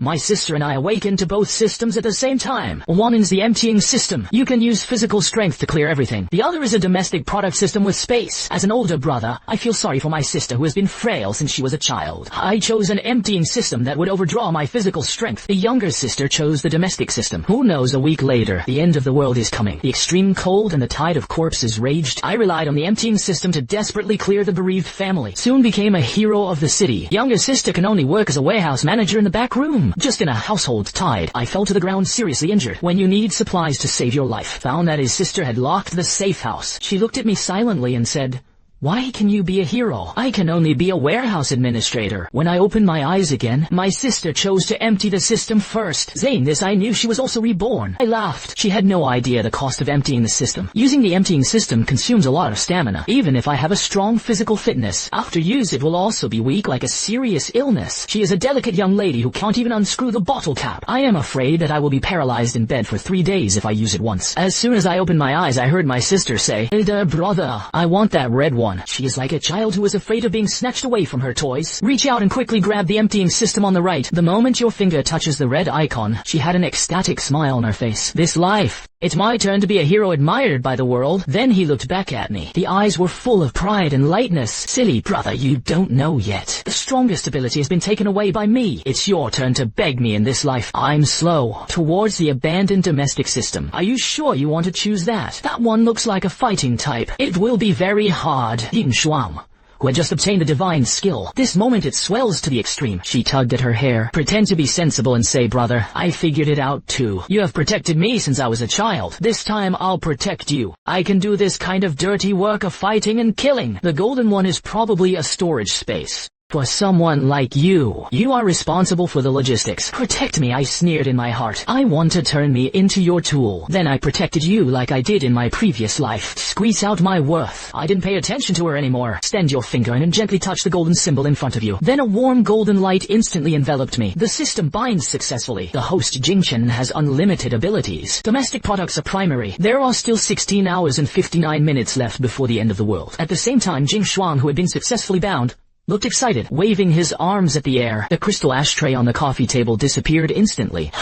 My sister and I awakened to both systems at the same time. One is the emptying system. You can use physical strength to clear everything. The other is a domestic product system with space. As an older brother, I feel sorry for my sister who has been frail since she was a child. I chose an emptying system that would overdraw my physical strength. The younger sister chose the domestic system. Who knows, a week later, the end of the world is coming. The extreme cold and the tide of corpses raged. I relied on the emptying system to desperately clear the bereaved family. Soon became a hero of the city. Younger sister can only work as a warehouse manager in the back room. Just in a household tide, I fell to the ground seriously injured. When you need supplies to save your life, found that his sister had locked the safe house. She looked at me silently and said, "Why can you be a hero? I can only be a warehouse administrator." When I opened my eyes again, my sister chose to empty the system first. Saying this, I knew she was also reborn. I laughed. She had no idea the cost of emptying the system. Using the emptying system consumes a lot of stamina. Even if I have a strong physical fitness, after use it will also be weak like a serious illness. She is a delicate young lady who can't even unscrew the bottle cap. I am afraid that I will be paralyzed in bed for 3 days if I use it once. As soon as I opened my eyes, I heard my sister say, "Elder brother, I want that red one." She is like a child who is afraid of being snatched away from her toys. Reach out and quickly grab the emptying system on the right. The moment your finger touches the red icon, she had an ecstatic smile on her face. This life. It's my turn to be a hero admired by the world. Then he looked back at me. The eyes were full of pride and lightness. "Silly brother, you don't know yet. The strongest ability has been taken away by me. It's your turn to beg me in this life. I'm slow." Towards the abandoned domestic system. "Are you sure you want to choose that? That one looks like a fighting type. It will be very hard." Shuang, who had just obtained the divine skill. This moment it swells to the extreme. She tugged at her hair. "Pretend to be sensible and say, brother, I figured it out too. You have protected me since I was a child. This time I'll protect you. I can do this kind of dirty work of fighting and killing. The golden one is probably a storage space. For someone like you, you are responsible for the logistics. Protect me," I sneered in my heart. "I want to turn me into your tool. Then I protected you like I did in my previous life. Squeeze out my worth." I didn't pay attention to her anymore. "Extend your finger and gently touch the golden symbol in front of you." Then a warm golden light instantly enveloped me. The system binds successfully. The host Jingchen has unlimited abilities. Domestic products are primary. There are still 16 hours and 59 minutes left before the end of the world. At the same time, Jing Shuang, who had been successfully bound, looked excited, waving his arms at the air. The crystal ashtray on the coffee table disappeared instantly.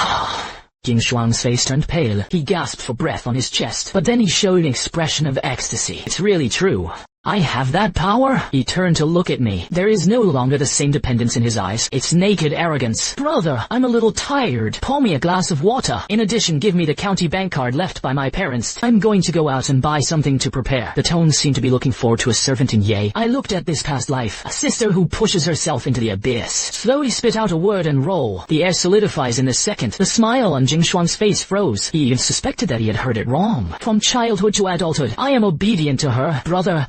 Jing Shuang's face turned pale. He gasped for breath on his chest, but then he showed an expression of ecstasy. "It's really true. I have that power?" He turned to look at me. There is no longer the same dependence in his eyes. It's naked arrogance. "Brother, I'm a little tired. Pour me a glass of water. In addition, give me the county bank card left by my parents. I'm going to go out and buy something to prepare." The tones seemed to be looking forward to a servant in Ye. I looked at this past life. A sister who pushes herself into the abyss. Slowly spit out a word and roll. The air solidifies in a second. The smile on Jing Shuang's face froze. He even suspected that he had heard it wrong. From childhood to adulthood, I am obedient to her. "Brother,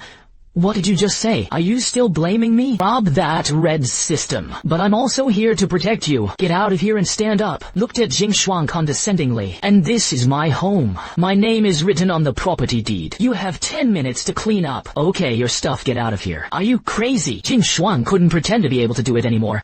what did you just say? Are you still blaming me?" "Rob that red system. But I'm also here to protect you. Get out of here and stand up." Looked at Jing Shuang condescendingly. "And this is my home. My name is written on the property deed. You have 10 minutes to clean up." "Okay, your stuff, get out of here." "Are you crazy?" Jing Shuang couldn't pretend to be able to do it anymore.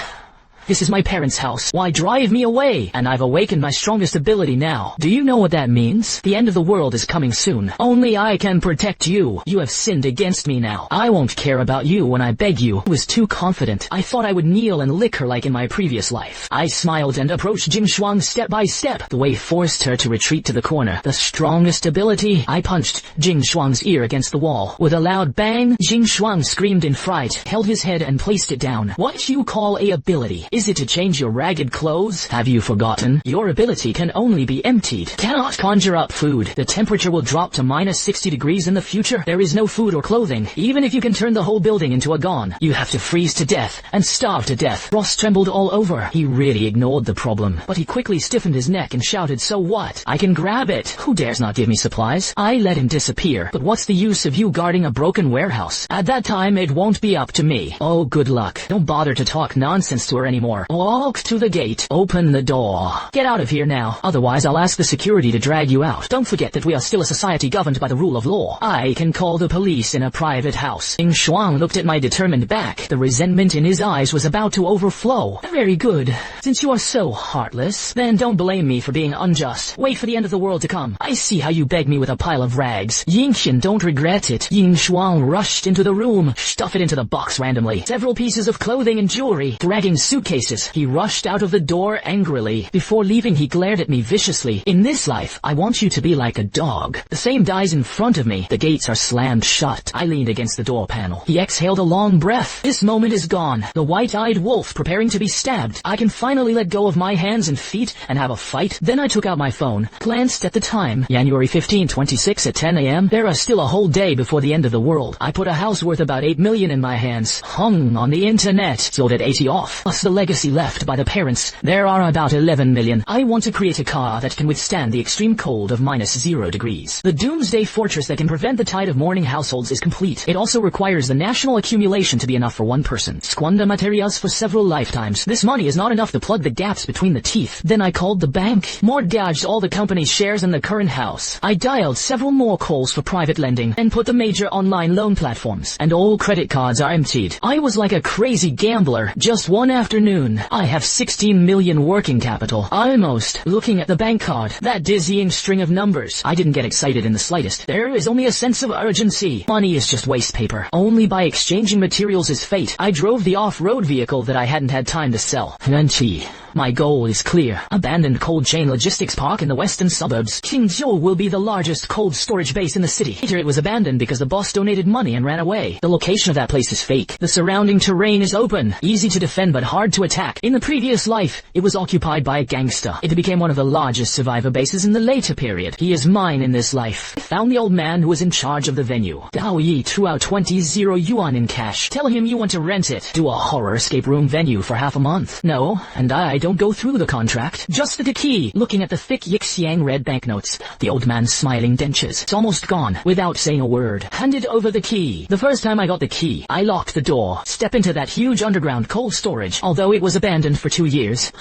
"This is my parents' house. Why drive me away? And I've awakened my strongest ability now. Do you know what that means? The end of the world is coming soon. Only I can protect you. You have sinned against me now. I won't care about you when I beg you." I was too confident. I thought I would kneel and lick her like in my previous life. I smiled and approached Jing Shuang step by step. The way forced her to retreat to the corner. The strongest ability. I punched Jing Shuang's ear against the wall. With a loud bang, Jing Shuang screamed in fright, held his head and placed it down. "What you call a ability? Is it to change your ragged clothes? Have you forgotten? Your ability can only be emptied. Cannot conjure up food. The temperature will drop to minus 60 degrees in the future. There is no food or clothing. Even if you can turn the whole building into a gone, you have to freeze to death and starve to death." Ross trembled all over. He really ignored the problem, but he quickly stiffened his neck and shouted, "So what? I can grab it. Who dares not give me supplies?" I let him disappear. "But what's the use of you guarding a broken warehouse? At that time, it won't be up to me." "Oh, good luck. Don't bother to talk nonsense to her anymore. Walk to the gate. Open the door. Get out of here now. Otherwise I'll ask the security to drag you out. Don't forget that we are still a society governed by the rule of law. I can call the police in a private house." Jing Shuang looked at my determined back. The resentment in his eyes was about to overflow. "Very good. Since you are so heartless, then don't blame me for being unjust. Wait for the end of the world to come. I see how you beg me with a pile of rags. Yingqian don't regret it." Jing Shuang rushed into the room. "Stuff it into the box randomly. Several pieces of clothing and jewelry." Dragging suitcase suitcases. He rushed out of the door angrily. Before leaving, he glared at me viciously. In this life, I want you to be like a dog. The same dies in front of me. The gates are slammed shut. I leaned against the door panel. He exhaled a long breath. This moment is gone. The white-eyed wolf preparing to be stabbed. I can finally let go of my hands and feet and have a fight. Then I took out my phone, glanced at the time. January 15, 26 at 10 a.m. There are still a whole day before the end of the world. I put a house worth about 8 million in my hands. Hung on the internet. Sold at 80 off. Plus the legacy left by the parents. There are about 11 million. I want to create a car that can withstand the extreme cold of -0 degrees. The Doomsday fortress that can prevent the tide of mourning households is complete. It also requires the national accumulation to be enough for one person. Squander materials for several lifetimes. This money is not enough to plug the gaps between the teeth. Then I called the bank, mortgaged all the company's shares in the current house. I dialed several more calls for private lending and put the major online loan platforms, and all credit cards are emptied. I was like a crazy gambler. Just one afternoon, I have 16 million working capital. Almost. Looking at the bank card, that dizzying string of numbers. I didn't get excited in the slightest. There is only a sense of urgency. Money is just waste paper. Only by exchanging materials is fate. I drove the off-road vehicle that I hadn't had time to sell. Renchi. My goal is clear. Abandoned cold chain logistics park in the western suburbs. Qingzhou will be the largest cold storage base in the city. Later it was abandoned because the boss donated money and ran away. The location of that place is fake. The surrounding terrain is open. Easy to defend but hard to attack. In the previous life, it was occupied by a gangster. It became one of the largest survivor bases in the later period. He is mine in this life. I found the old man who was in charge of the venue. Dao Yi threw out 20 Zero-yuan in cash. Tell him you want to rent it. Do a horror escape room venue for half a month. No, and I don't go through the contract. Just the key. Looking at the thick Yixiang red banknotes. The old man's smiling dentures. It's almost gone. Without saying a word. Handed over the key. The first time I got the key, I locked the door. Step into that huge underground cold storage. Although it was abandoned for 2 years.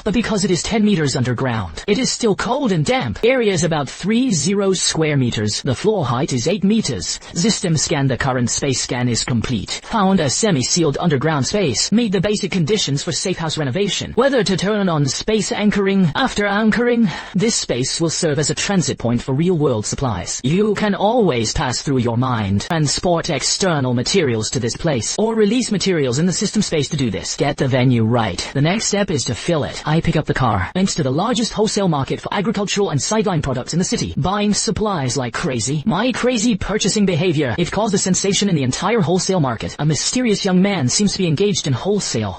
But because it is 10 meters underground, it is still cold and damp. Area is about 30 square meters. The floor height is 8 meters. System scan. The current space scan is complete. Found a semi-sealed underground space. Made the basic conditions for safe house renovation. Whether to turn on space anchoring. After anchoring, this space will serve as a transit point for real-world supplies. You can always pass through your mind, transport external materials to this place, or release materials in the system space to do this. Get the venue right. The next step is to fill it. I pick up the car, thanks to the largest wholesale market for agricultural and sideline products in the city, buying supplies like crazy. My crazy purchasing behavior, it caused a sensation in the entire wholesale market. A mysterious young man seems to be engaged in wholesale.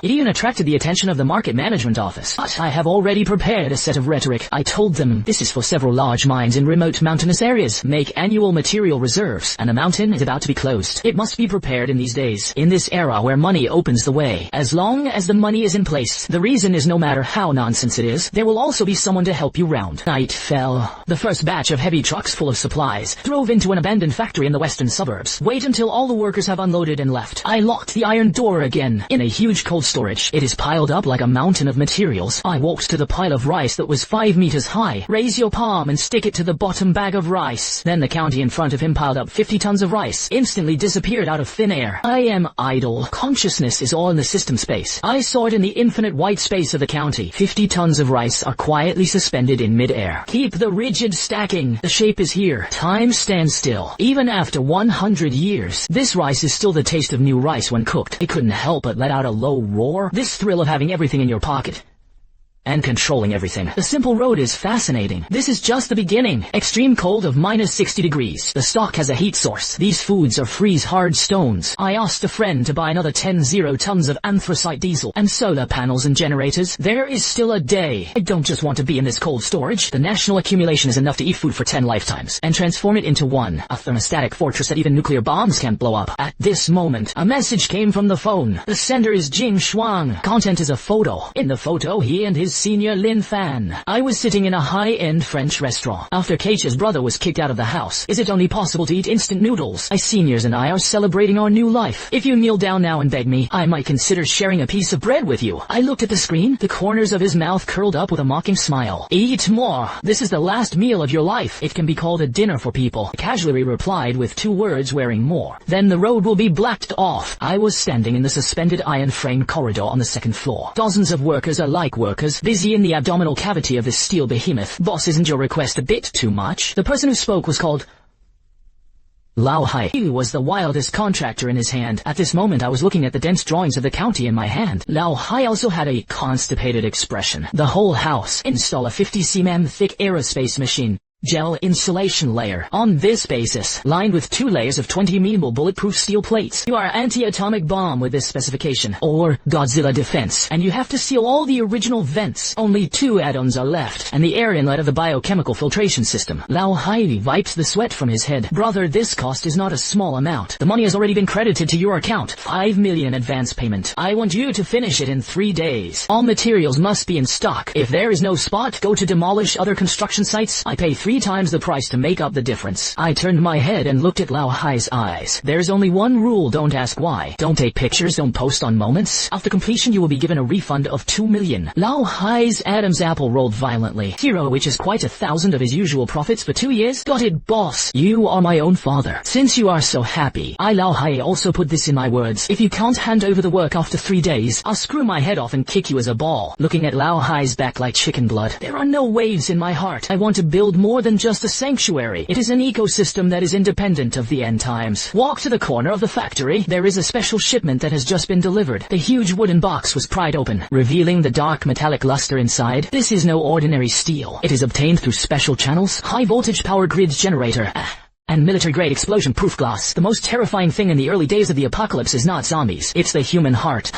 It even attracted the attention of the market management office. But I have already prepared a set of rhetoric. I told them this is for several large mines in remote mountainous areas. Make annual material reserves, and the mountain is about to be closed. It must be prepared in these days, in this era where money opens the way. As long as the money is in place, the reason is no matter how nonsense it is, there will also be someone to help you round. Night fell. The first batch of heavy trucks full of supplies drove into an abandoned factory in the western suburbs. Wait until all the workers have unloaded and left. I locked the iron door again. In a huge cold storage, it is piled up like a mountain of materials. I walked to the pile of rice that was 5 meters high. Raise your palm and stick it to the bottom bag of rice. Then the county in front of him piled up 50 tons of rice. Instantly disappeared out of thin air. I am idle. Consciousness is all in the system space. I saw it in the infinite white space of the county. 50 tons of rice are quietly suspended in mid-air. Keep the rigid stacking. The shape is here. Time stands still. Even after 100 years, this rice is still the taste of new rice when cooked. It couldn't help but let out a low roar. This thrill of having everything in your pocket and controlling everything. The simple road is fascinating. This is just the beginning. Extreme cold of -60 degrees. The stock has a heat source. These foods are freeze-hard stones. I asked a friend to buy another 10 tons of anthracite diesel and solar panels and generators. There is still a day. I don't just want to be in this cold storage. The national accumulation is enough to eat food for 10 lifetimes and transform it into one. A thermostatic fortress that even nuclear bombs can't blow up. At this moment, a message came from the phone. The sender is Jing Shuang. Content is a photo. In the photo, he and his senior Lin Fan. I was sitting in a high-end French restaurant. After Keisha's brother was kicked out of the house, is it only possible to eat instant noodles? My seniors and I are celebrating our new life. If you kneel down now and beg me, I might consider sharing a piece of bread with you. I looked at the screen, the corners of his mouth curled up with a mocking smile. Eat more. This is the last meal of your life. It can be called a dinner for people. I casually replied with 2 words wearing more. Then the road will be blacked off. I was standing in the suspended iron-framed corridor on the 2nd floor. Dozens of workers are like workers, busy in the abdominal cavity of this steel behemoth. Boss, isn't your request a bit too much? The person who spoke was called Lao Hai was the wildest contractor in his hand. At this moment I was looking at the dense drawings of the county in my hand. Lao Hai also had a constipated expression. The whole house. Install a 50 cm thick aerospace machine. Gel insulation layer. On this basis, lined with 2 layers of 20 amenable bulletproof steel plates. You are anti-atomic bomb with this specification, or Godzilla defense, and you have to seal all the original vents. Only 2 add-ons are left, and the air inlet of the biochemical filtration system. Lao Hai wipes the sweat from his head. Brother, this cost is not a small amount. The money has already been credited to your account. 5 million advance payment. I want you to finish it in 3 days. All materials must be in stock. If there is no spot, go to demolish other construction sites. I pay 3 times the price to make up the difference. I turned my head and looked at Lao Hai's eyes. There's only one rule, don't ask why. Don't take pictures, don't post on moments. After completion you will be given a refund of 2 million. Lao Hai's Adam's apple rolled violently. Hero, which is quite 1,000 of his usual profits for 2 years. Got it, boss. You are my own father. Since you are so happy, I Lao Hai also put this in my words. If you can't hand over the work after 3 days, I'll screw my head off and kick you as a ball. Looking at Lao Hai's back like chicken blood. There are no waves in my heart. I want to build more than just a sanctuary. It is an ecosystem that is independent of the end times. Walk to the corner of the factory. There is a special shipment that has just been delivered. The huge wooden box was pried open, revealing the dark metallic luster inside. This is no ordinary steel. It is obtained through special channels, high voltage power grids generator, and military-grade explosion-proof glass. The most terrifying thing in the early days of the apocalypse is not zombies. It's the human heart.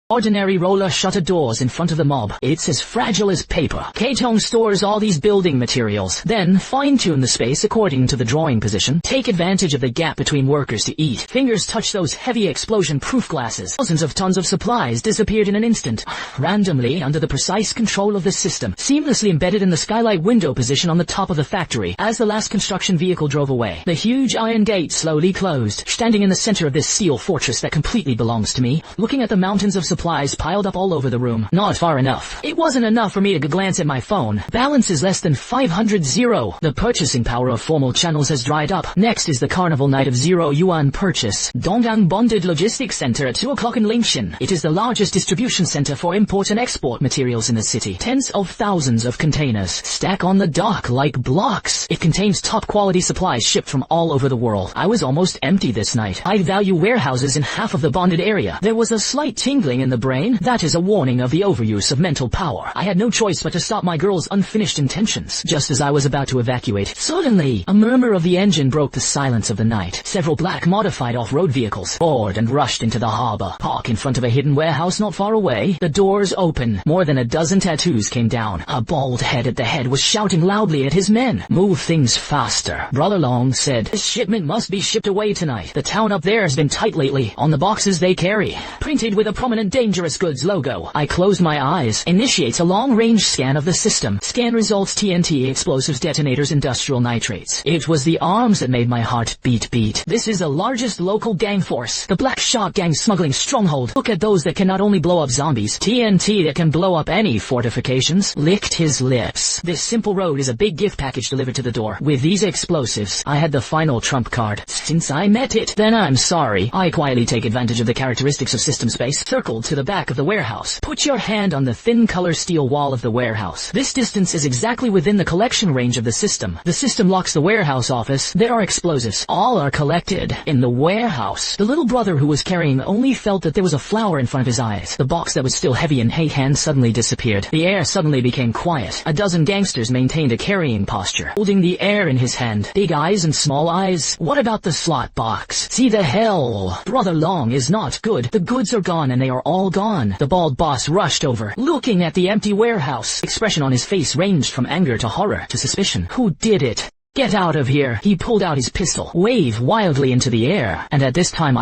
Ordinary roller shutter doors in front of the mob. It's as fragile as paper. K-Tone stores all these building materials, then fine-tune the space according to the drawing position. Take advantage of the gap between workers to eat. Fingers touch those heavy explosion-proof glasses. Thousands of tons of supplies disappeared in an instant, randomly under the precise control of the system, seamlessly embedded in the skylight window position on the top of the factory. As the last construction vehicle drove away, the huge iron gate slowly closed. Standing in the center of this steel fortress that completely belongs to me, looking at the mountains of supplies piled up all over the room. Not far enough. It wasn't enough for me to glance at my phone. Balance is less than 500 zero. The purchasing power of formal channels has dried up. Next is the carnival night of Zero-yuan purchase. Donggang Bonded Logistics Center at 2 o'clock in Lingshan. It is the largest distribution center for import and export materials in the city. Tens of thousands of containers stack on the dock like blocks. It contains top quality supplies shipped from all over the world. I was almost empty this night. I value warehouses in half of the bonded area. There was a slight tingling in the brain. That is a warning of the overuse of mental power. I had no choice but to stop my girl's unfinished intentions. Just as I was about to evacuate, suddenly, a murmur of the engine broke the silence of the night. Several black modified off-road vehicles boarded and rushed into the harbor. Park in front of a hidden warehouse not far away. The doors open. More than a dozen tattoos came down. A bald head at the head was shouting loudly at his men. Move things faster. Brother Long said, this shipment must be shipped away tonight. The town up there has been tight lately. On the boxes they carry, printed with a prominent dangerous goods logo. I closed my eyes. Initiates a long-range scan of the system. Scan results TNT, explosives, detonators, industrial nitrates. It was the arms that made my heart beat. This is the largest local gang force. The Black Shot Gang smuggling stronghold. Look at those that can not only blow up zombies, TNT that can blow up any fortifications. Licked his lips. This simple road is a big gift package delivered to the door. With these explosives, I had the final trump card. Since I met it, then I'm sorry. I quietly take advantage of the characteristics of system space. Circled to the back of the warehouse. Put your hand on the thin color steel wall of the warehouse. This distance is exactly within the collection range of the system. The system locks the warehouse office. There are explosives. All are collected in the warehouse. The little brother who was carrying only felt that there was a flower in front of his eyes. The box that was still heavy in his hand suddenly disappeared. The air suddenly became quiet. A dozen gangsters maintained a carrying posture, holding the air in his hand. Big eyes and small eyes. What about the slot box? See the hell. Brother Long is not good. The goods are gone and they are all gone. The bald boss rushed over, looking at the empty warehouse. Expression on his face ranged from anger to horror to suspicion. Who did it? Get out of here. He pulled out his pistol, waved wildly into the air, and at this time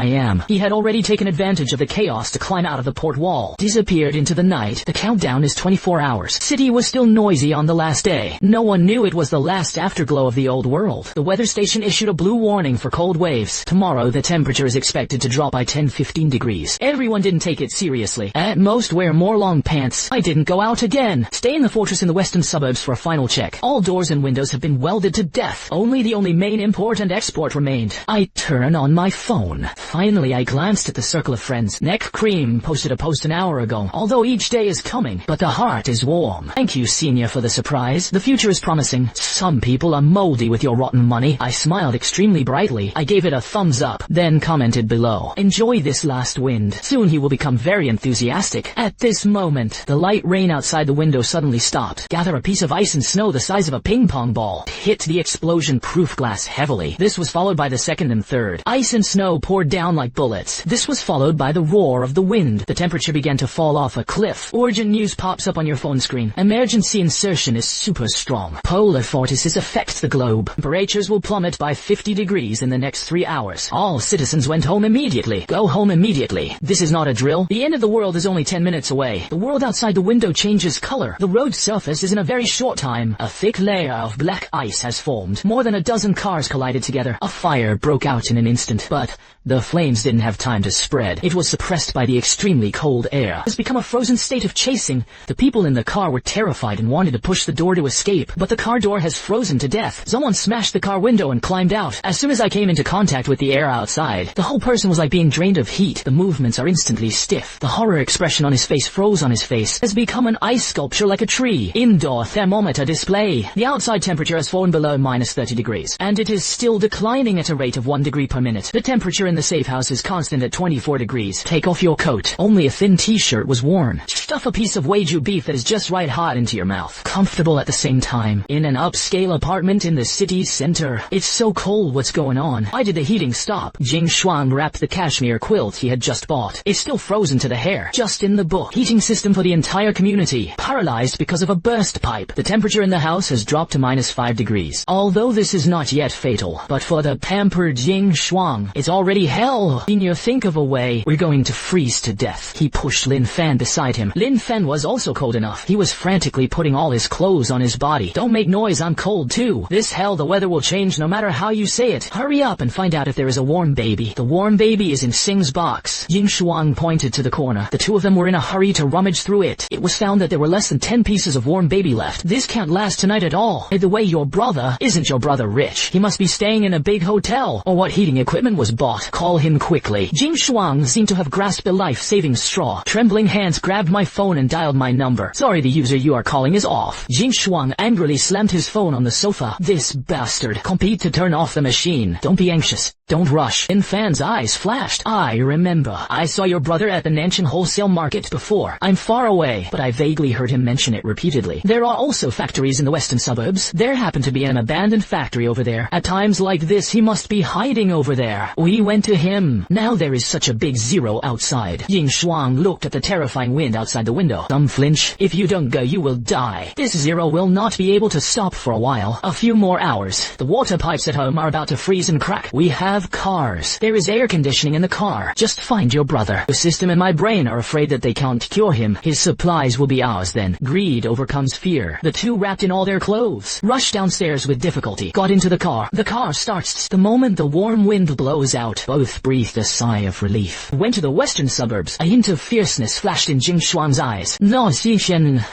he had already taken advantage of the chaos to climb out of the port wall. Disappeared into the night. The countdown is 24 hours. City was still noisy on the last day. No one knew it was the last afterglow of the old world. The weather station issued a blue warning for cold waves. Tomorrow the temperature is expected to drop by 10-15 degrees. Everyone didn't take it seriously. At most wear more long pants. I didn't go out again. Stay in the fortress in the western suburbs for a final check. All doors and windows have been welded to death. death. Only the main important export remained. I turn on my phone. Finally, I glanced at the circle of friends. Neck Cream posted a post an hour ago. Although each day is coming, but the heart is warm. Thank you, Senior, for the surprise. The future is promising. Some people are moldy with your rotten money. I smiled extremely brightly. I gave it a thumbs up, then commented below. Enjoy this last wind. Soon he will become very enthusiastic. At this moment, the light rain outside the window suddenly stopped. Gather a piece of ice and snow the size of a ping pong ball. Hit the explosion-proof glass heavily. This was followed by the second and third. Ice and snow poured down like bullets. This was followed by the roar of the wind. The temperature began to fall off a cliff. Urgent news pops up on your phone screen. Emergency insertion is super strong. Polar vortices affect the globe. Temperatures will plummet by 50 degrees in the next 3 hours. All citizens went home immediately. Go home immediately. This is not a drill. The end of the world is only 10 minutes away. The world outside the window changes color. The road surface is in a very short time. A thick layer of black ice has formed. More than a dozen cars collided together. A fire broke out in an instant, but the flames didn't have time to spread. It was suppressed by the extremely cold air. It has become a frozen state of chasing. The people in the car were terrified and wanted to push the door to escape, but the car door has frozen to death. Someone smashed the car window and climbed out. As soon as I came into contact with the air outside, the whole person was like being drained of heat. The movements are instantly stiff. The horror expression on his face froze on his face. Has become an ice sculpture like a tree. Indoor thermometer display. The outside temperature has fallen below minus 30 degrees, and it is still declining at a rate of 1 degree per minute. The temperature in the safe house is constant at 24 degrees. Take off your coat. Only a thin t-shirt was worn. Stuff a piece of Wagyu beef that is just right hot into your mouth. Comfortable at the same time. In an upscale apartment in the city center. It's so cold, what's going on? Why did the heating stop? Jing Shuang wrapped the cashmere quilt he had just bought. It's still frozen to the hair. Just in the book. Heating system for the entire community. Paralyzed because of a burst pipe. The temperature in the house has dropped to minus 5 degrees. Although this is not yet fatal, but for the pampered Jing Shuang, it's already hell. Senior, think of a way. We're going to freeze to death. He pushed Lin Fan beside him. Lin Fan was also cold enough. He was frantically putting all his clothes on his body. Don't make noise, I'm cold too. This hell, the weather will change no matter how you say it. Hurry up and find out if there is a warm baby. The warm baby is in Sing's box. Jing Shuang pointed to the corner. The two of them were in a hurry to rummage through it. It was found that there were less than 10 pieces of warm baby left. This can't last tonight at all. By the way, your brother, isn't your brother rich? He must be staying in a big hotel. Or what heating equipment was bought? Call him quickly. Jing Shuang seemed to have grasped a life-saving straw. Trembling hands grabbed my phone and dialed my number. Sorry, the user you are calling is off. Jing Shuang angrily slammed his phone on the sofa. This bastard. Compete to turn off the machine. Don't be anxious. Don't rush. In Fan's eyes flashed. I remember. I saw your brother at the Nanshan wholesale market before. I'm far away, but I vaguely heard him mention it repeatedly. There are also factories in the western suburbs. There happened to be an abandoned factory over there. At times like this, he must be hiding over there. We went to him. Now there is such a big zero outside. Jing Shuang looked at the terrifying wind outside the window. Don't flinch. If you don't go, you will die. This zero will not be able to stop for a while. A few more hours. The water pipes at home are about to freeze and crack. We have cars. There is air conditioning in the car. Just find your brother. The system and my brain are afraid that they can't cure him. His supplies will be ours then. Greed overcomes fear. The two, wrapped in all their clothes, rushed downstairs with difficulty. Got into the car. The car starts. The moment the warm wind blows out, both breathed a sigh of relief. Went to the western suburbs. A hint of fierceness flashed in Jing Shuang's eyes. No, Xixin.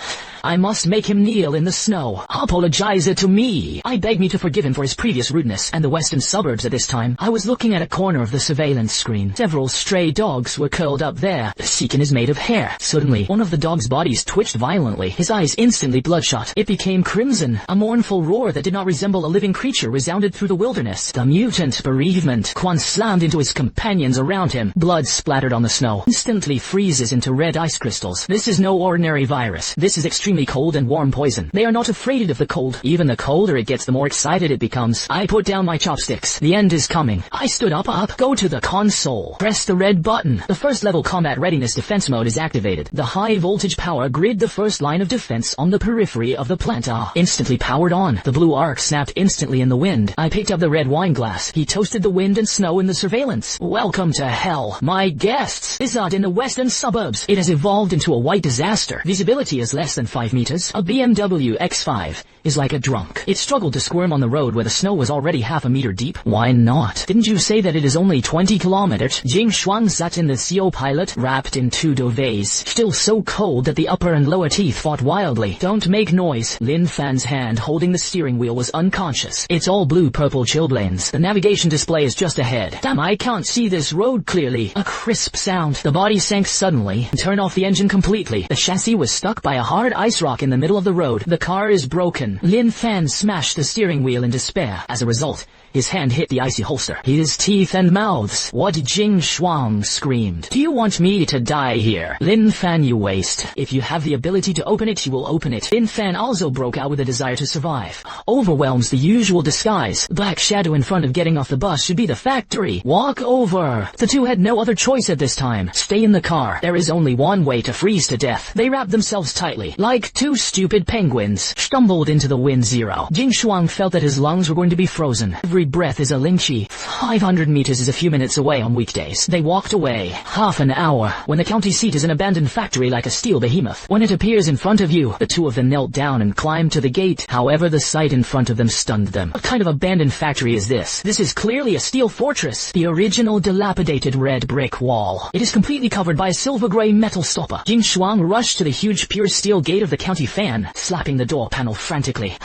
I must make him kneel in the snow. Apologize to me. I beg me to forgive him for his previous rudeness. And the western suburbs at this time. I was looking at a corner of the surveillance screen. Several stray dogs were curled up there. The Seekin is made of hair. Suddenly, one of the dog's bodies twitched violently. His eyes instantly bloodshot. It became crimson. A mournful roar that did not resemble a living creature resounded through the wilderness. The mutant bereavement. Quan slammed into his companions around him. Blood splattered on the snow. Instantly freezes into red ice crystals. This is no ordinary virus. This is extremely cold and warm poison. They are not afraid of the cold. Even the colder it gets, the more excited it becomes. I put down my chopsticks. The end is coming. I stood up. Go to the console. Press the red button. The first level combat readiness defense mode is activated. The high voltage power grid, the first line of defense on the periphery of the plant, instantly powered on. The blue arc snapped instantly in the wind. I picked up the red wine glass. He toasted the wind and snow in the surveillance. Welcome to hell, my guests. This is in the western suburbs. It has evolved into a white disaster. Visibility is less than 5 5 meters. A BMW X5 is like a drunk. It struggled to squirm on the road where the snow was already half a meter deep. Why not? Didn't you say that it is only 20 kilometers? Jing Shuang sat in the CO pilot, wrapped in 2 duvets, still so cold that the upper and lower teeth fought wildly. Don't make noise. Lin Fan's hand holding the steering wheel was unconscious. It's all blue-purple chilblains. The navigation display is just ahead. Damn, I can't see this road clearly. A crisp sound. The body sank suddenly and turned off the engine completely. The chassis was stuck by a hard ice rock in the middle of the road. The car is broken. Lin Fan smashed the steering wheel in despair. As a result, his hand hit the icy holster. His teeth and mouths. What? Jing Shuang screamed. Do you want me to die here? Lin Fan, you waste. If you have the ability to open it, you will open it. Lin Fan also broke out with a desire to survive. Overwhelms the usual disguise. Black shadow in front of getting off the bus should be the factory. Walk over. The two had no other choice at this time. Stay in the car. There is only one way to freeze to death. They wrapped themselves tightly, like 2 stupid penguins, stumbled into the wind zero. Jing Shuang felt that his lungs were going to be frozen. Every breath is a lingqi. 500 meters is a few minutes away on weekdays. They walked away. Half an hour. When the county seat is an abandoned factory like a steel behemoth. When it appears in front of you, the two of them knelt down and climbed to the gate. However, the sight in front of them stunned them. What kind of abandoned factory is this? This is clearly a steel fortress. The original dilapidated red brick wall. It is completely covered by a silver-gray metal stopper. Jing Shuang rushed to the huge pure steel gate of the county fan, slapping the door panel frantically.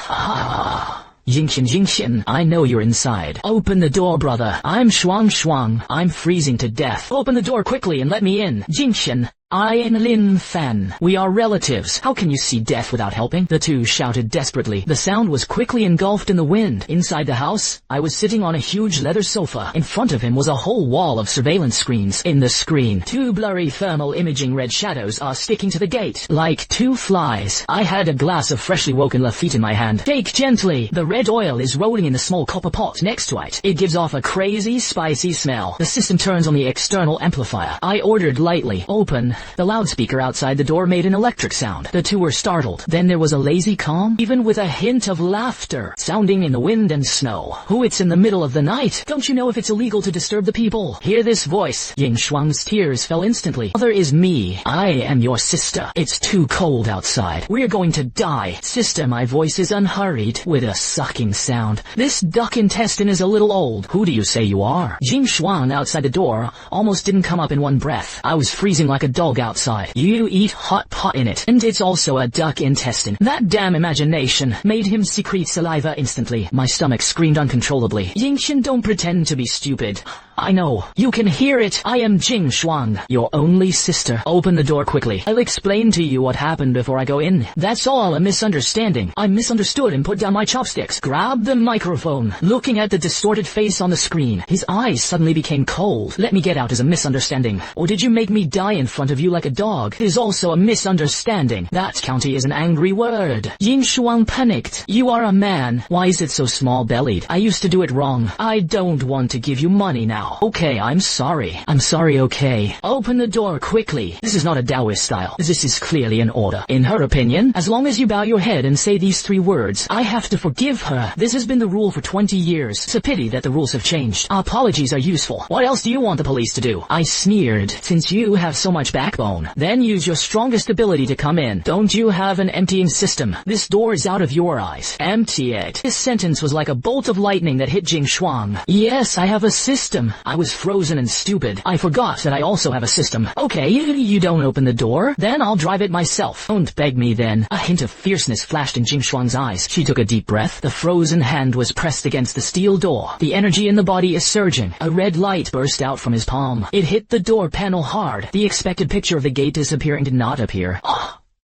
Jingxian, I know you're inside. Open the door, brother. I'm Shuang. I'm freezing to death. Open the door quickly and let me in. Jingxian. I am Lin Fan. We are relatives. How can you see death without helping? The two shouted desperately. The sound was quickly engulfed in the wind. Inside the house, I was sitting on a huge leather sofa. In front of him was a whole wall of surveillance screens. In the screen, 2 blurry thermal imaging red shadows are sticking to the gate, like 2 flies. I had a glass of freshly woken Lafitte in my hand. Shake gently. The red oil is rolling in the small copper pot next to it. It gives off a crazy, spicy smell. The system turns on the external amplifier. I ordered lightly. Open. The loudspeaker outside the door made an electric sound. The two were startled. Then there was a lazy calm, even with a hint of laughter, sounding in the wind and snow. Who? It's in the middle of the night. Don't you know if it's illegal to disturb the people? Hear this voice. Jing Shuang's tears fell instantly. Mother is me. I am your sister. It's too cold outside. We're going to die. Sister, my voice is unhurried, with a sucking sound. This duck intestine is a little old. Who do you say you are? Jing Shuang outside the door almost didn't come up in one breath. I was freezing like a dog outside. You eat hot pot in it, and it's also a duck intestine. That damn imagination made him secrete saliva instantly. My stomach screamed uncontrollably. Yingxian, don't pretend to be stupid. I know. You can hear it. I am Jing Shuang, your only sister. Open the door quickly. I'll explain to you what happened before I go in. That's all a misunderstanding. I misunderstood and put down my chopsticks. Grab the microphone. Looking at the distorted face on the screen, his eyes suddenly became cold. Let me get out as a misunderstanding. Or did you make me die in front of you like a dog? It is also a misunderstanding. That county is an angry word. Jing Shuang panicked. You are a man. Why is it so small-bellied? I used to do it wrong. I don't want to give you money now. Okay, I'm sorry. I'm sorry, okay. Open the door quickly. This is not a Taoist style. This is clearly an order. In her opinion, as long as you bow your head and say these 3 words, I have to forgive her. This has been the rule for 20 years. It's a pity that the rules have changed. Apologies are useful. What else do you want the police to do? I sneered. Since you have so much backbone, then use your strongest ability to come in. Don't you have an emptying system? This door is out of your eyes. Empty it. This sentence was like a bolt of lightning that hit Jing Shuang. Yes, I have a system. I was frozen and stupid. I forgot that I also have a system. Okay, you don't open the door? Then I'll drive it myself. Don't beg me then. A hint of fierceness flashed in Jing Shuang's eyes. She took a deep breath. The frozen hand was pressed against the steel door. The energy in the body is surging. A red light burst out from his palm. It hit the door panel hard. The expected picture of the gate disappearing did not appear.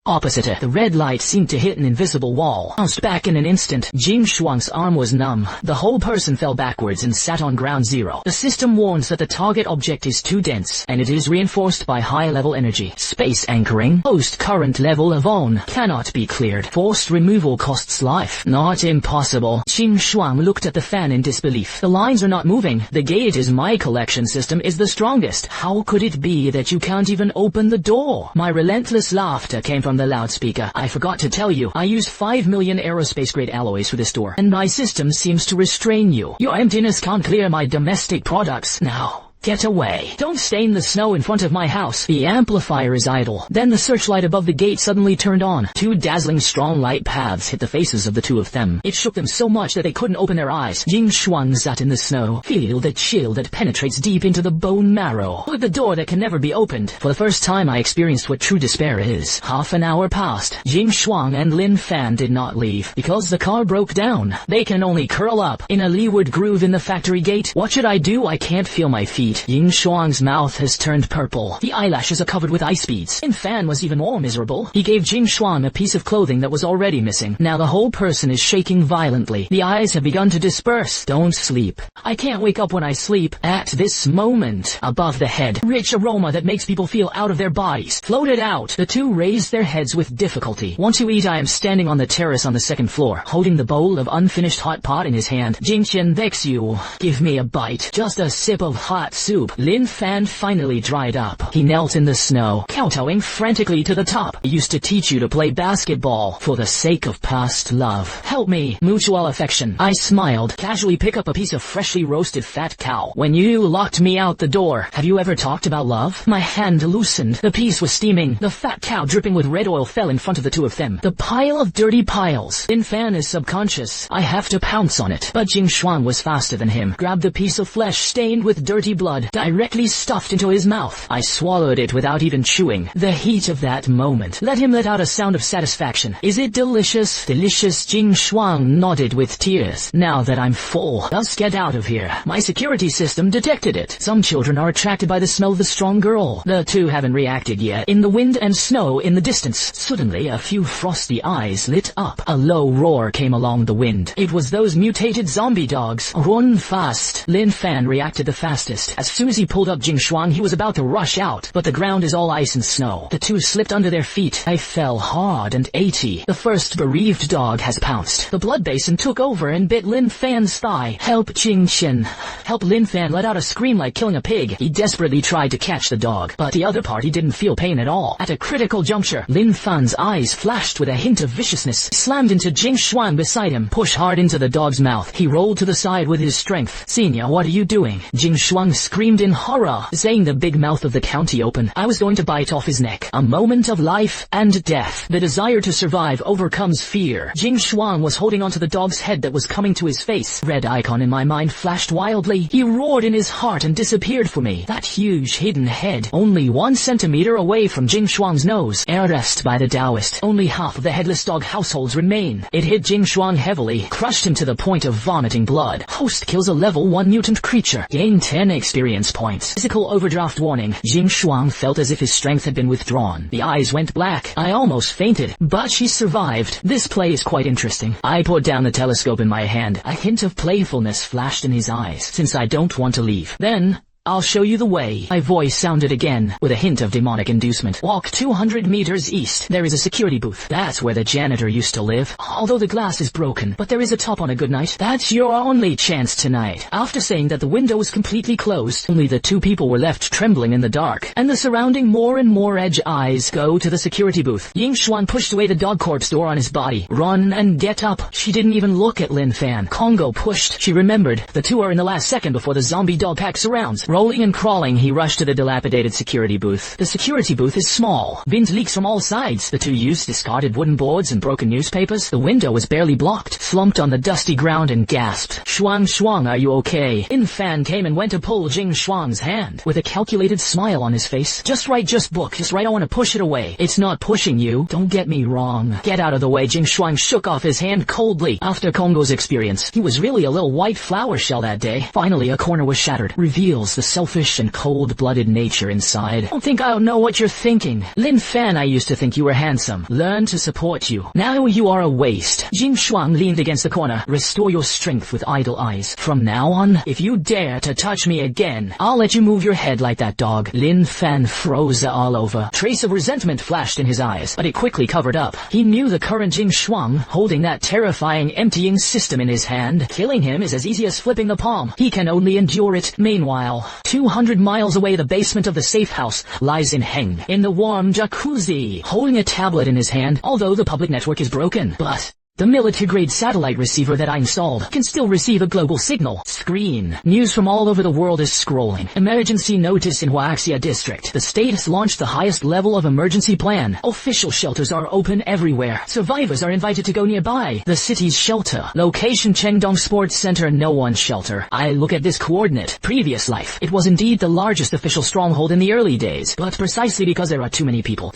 Opposite it, the red light seemed to hit an invisible wall. Bounced back in an instant. Jing Shuang's arm was numb. The whole person fell backwards and sat on ground zero. The system warns that the target object is too dense, and it is reinforced by high-level energy. Space anchoring. Post current level of on. Cannot be cleared. Forced removal costs life. Not impossible. Jing Shuang looked at the fan in disbelief. The lines are not moving. The gate is my collection system is the strongest. How could it be that you can't even open the door? My relentless laughter came from the loudspeaker. I forgot to tell you, I used 5 million aerospace-grade alloys for this door, and my system seems to restrain you. Your emptiness can't clear my domestic products. Now, Get away. Don't stain the snow in front of my house. The amplifier is idle. Then the searchlight above the gate suddenly turned on. Two dazzling strong light paths hit the faces of the two of them. It shook them so much that they couldn't open their eyes. Jing Shuang sat in the snow. Feel the chill that penetrates deep into the bone marrow. With the door that can never be opened. For the first time I experienced what true despair is. Half an hour passed. Jing Shuang and Lin Fan did not leave. Because the car broke down. They can only curl up in a leeward groove in the factory gate. What should I do? I can't feel my feet. Jing Shuang's mouth has turned purple. The eyelashes are covered with ice beads. Lin Fan was even more miserable. He gave Jing Shuang a piece of clothing that was already missing. Now the whole person is shaking violently. The eyes have begun to disperse. Don't sleep. I can't wake up when I sleep. At this moment, above the head, rich aroma that makes people feel out of their bodies floated out. The two raised their heads with difficulty. Want to eat? I am standing on the terrace on the second floor, holding the bowl of unfinished hot pot in his hand. Jingqian begs you, give me a bite. Just a sip of hot soup. Lin Fan finally dried up. He knelt in the snow, kowtowing frantically to the top. I used to teach you to play basketball for the sake of past love. Help me. Mutual affection. I smiled. Casually pick up a piece of freshly roasted fat cow. When you locked me out the door, have you ever talked about love? My hand loosened. The piece was steaming. The fat cow dripping with red oil fell in front of the two of them. The pile of dirty piles. Lin Fan is subconscious. I have to pounce on it. But Jing Shuang was faster than him. Grabbed the piece of flesh stained with dirty blood, directly stuffed into his mouth. I swallowed it without even chewing. The heat of that moment. Let him let out a sound of satisfaction. Is it delicious? Delicious. Jing Shuang nodded with tears. Now that I'm full, let's get out of here. My security system detected it. Some children are attracted by the smell of the strong girl. The two haven't reacted yet. In the wind and snow in the distance, suddenly a few frosty eyes lit up. A low roar came along the wind. It was those mutated zombie dogs. Run fast. Lin Fan reacted the fastest. As soon as he pulled up Jing Shuang, he was about to rush out, but the ground is all ice and snow. The two slipped under their feet. I fell hard and 80. The first bereaved dog has pounced. The blood basin took over and bit Lin Fan's thigh. Help, Jingqian. Help. Lin Fan let out a scream like killing a pig. He desperately tried to catch the dog, but the other party didn't feel pain at all. At a critical juncture, Lin Fan's eyes flashed with a hint of viciousness. He slammed into Jing Shuang beside him, pushed hard into the dog's mouth. He rolled to the side with his strength. Senior, what are you doing? Jing Shuang screamed in horror, saying the big mouth of the county open. I was going to bite off his neck. A moment of life and death. The desire to survive overcomes fear. Jing Shuang was holding onto the dog's head that was coming to his face. Red icon in my mind flashed wildly. He roared in his heart and disappeared for me. That huge hidden head, only 1 centimeter away from Jing Shuang's nose. Erased by the Taoist. Only half of the headless dog households remain. It hit Jing Shuang heavily, crushed him to the point of vomiting blood. Host kills a level 1 mutant creature. Gain 10 experience points. Physical overdraft warning. Jing Shuang felt as if his strength had been withdrawn. The eyes went black. I almost fainted, but she survived. This play is quite interesting. I put down the telescope in my hand. A hint of playfulness flashed in his eyes, since I don't want to leave. Then, I'll show you the way. My voice sounded again, with a hint of demonic inducement. Walk 200 meters east. There is a security booth. That's where the janitor used to live. Although the glass is broken, but there is a top on a good night. That's your only chance tonight. After saying that the window was completely closed, only the two people were left trembling in the dark, and the surrounding more and more edge eyes. Go to the security booth. Jing Shuang pushed away the dog corpse door on his body. Run and get up. She didn't even look at Lin Fan. Congo pushed. She remembered. The two are in the last second before the zombie dog pack surrounds. Rolling and crawling, he rushed to the dilapidated security booth. The security booth is small. Bins leaks from all sides. The two used discarded wooden boards and broken newspapers. The window was barely blocked. Slumped on the dusty ground and gasped. Shuang, are you okay? Lin Fan came and went to pull Jing Shuang's hand, with a calculated smile on his face. Just right, just book. Just right, I want to push it away. It's not pushing you. Don't get me wrong. Get out of the way. Jing Shuang shook off his hand coldly. After Kongo's experience, he was really a little white flower shell that day. Finally, a corner was shattered. Reveals the selfish and cold-blooded nature inside. Don't think I don't know what you're thinking. Lin Fan, I used to think you were handsome. Learn to support you. Now you are a waste. Jing Shuang leaned against the corner. Restore your strength with idle eyes. From now on, if you dare to touch me again, I'll let you move your head like that dog. Lin Fan froze all over. Trace of resentment flashed in his eyes, but it quickly covered up. He knew the current Jing Shuang, holding that terrifying emptying system in his hand. Killing him is as easy as flipping the palm. He can only endure it. Meanwhile, 200 miles away, the basement of the safe house lies in Heng, in the warm jacuzzi, holding a tablet in his hand, although the public network is broken. But The military-grade satellite receiver that I installed can still receive a global signal. Screen. News from all over the world is scrolling. Emergency notice in Huaxia district. The state has launched the highest level of emergency plan. Official shelters are open everywhere. Survivors are invited to go nearby. The city's shelter. Location Chengdong Sports Center, no one shelter. I look at this coordinate. Previous life. It was indeed the largest official stronghold in the early days, but precisely because there are too many people.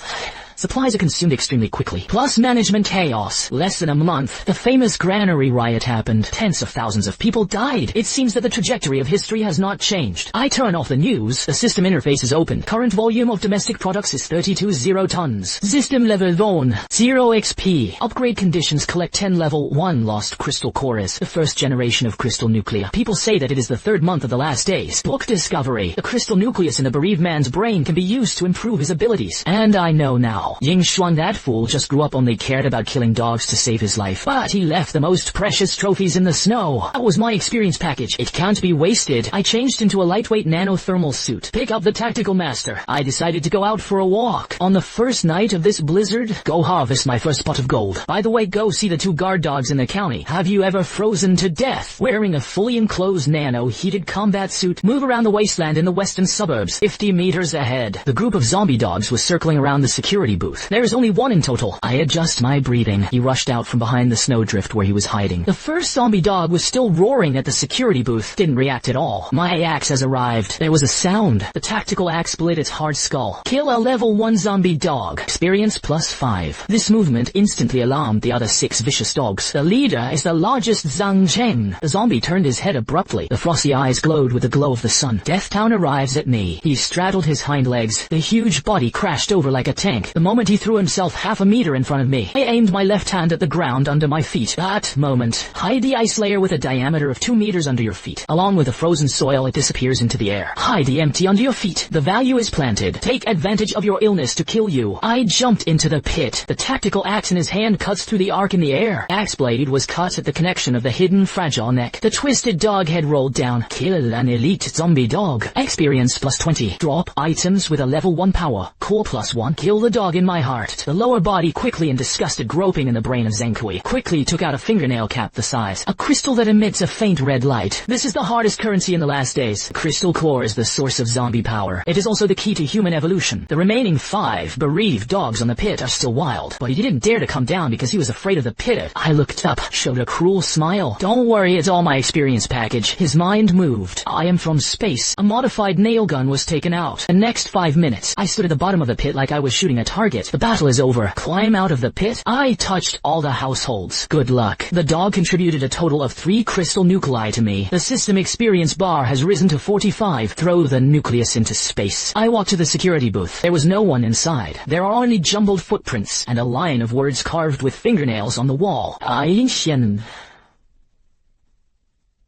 Supplies are consumed extremely quickly. Plus management chaos. Less than a month, the famous granary riot happened. Tens of thousands of people died. It seems that the trajectory of history has not changed. I turn off the news. The system interface is open. Current volume of domestic products is 32 tons. System level 1. 0 XP. Upgrade conditions collect 10 level 1 lost crystal cores. The first generation of crystal nuclei. People say that it is the third month of the last days. Book discovery. The crystal nucleus in a bereaved man's brain can be used to improve his abilities. And I know now. Ying Shuang, that fool, just grew up only cared about killing dogs to save his life. But he left the most precious trophies in the snow. That was my experience package. It can't be wasted. I changed into a lightweight nanothermal suit. Pick up the tactical master. I decided to go out for a walk. On the first night of this blizzard, go harvest my first pot of gold. By the way, go see the 2 guard dogs in the county. Have you ever frozen to death? Wearing a fully enclosed nano-heated combat suit, move around the wasteland in the western suburbs, 50 meters ahead. The group of zombie dogs was circling around the security booth. There is only one in total. I adjust my breathing. He rushed out from behind the snowdrift where he was hiding. The first zombie dog was still roaring at the security booth. Didn't react at all. My axe has arrived. There was a sound. The tactical axe split its hard skull. Kill a level 1 zombie dog. Experience +5. This movement instantly alarmed the other 6 vicious dogs. The leader is the largest Zhang Cheng. The zombie turned his head abruptly. The frosty eyes glowed with the glow of the sun. Deathtown arrives at me. He straddled his hind legs. The huge body crashed over like a tank. The moment he threw himself half a meter in front of me, I aimed my left hand at the ground under my feet. That moment, hide the ice layer with a diameter of 2 meters under your feet. Along with the frozen soil, it disappears into the air. Hide the empty under your feet. The value is planted. Take advantage of your illness to kill you. I jumped into the pit. The tactical axe in his hand cuts through the arc in the air. Axe blade was cut at the connection of the hidden fragile neck. The twisted dog head rolled down. Kill an elite zombie dog. Experience +20. Drop items with a level 1 power. Core +1. Kill the dog in my heart. The lower body quickly and disgusted groping in the brain of Zenkui quickly took out a fingernail cap the size. A crystal that emits a faint red light. This is the hardest currency in the last days. Crystal core is the source of zombie power. It is also the key to human evolution. The remaining 5 bereaved dogs on the pit are still wild, but he didn't dare to come down because he was afraid of the pit. I looked up, showed a cruel smile. Don't worry, it's all my experience package. His mind moved. I am from space. A modified nail gun was taken out. The next 5 minutes, I stood at the bottom of the pit like I was shooting a target. The battle is over. Climb out of the pit. I touched all the households. Good luck. The dog contributed a total of 3 crystal nuclei to me. The system experience bar has risen to 45. Throw the nucleus into space. I walked to the security booth. There was no one inside. There are only jumbled footprints and a line of words carved with fingernails on the wall.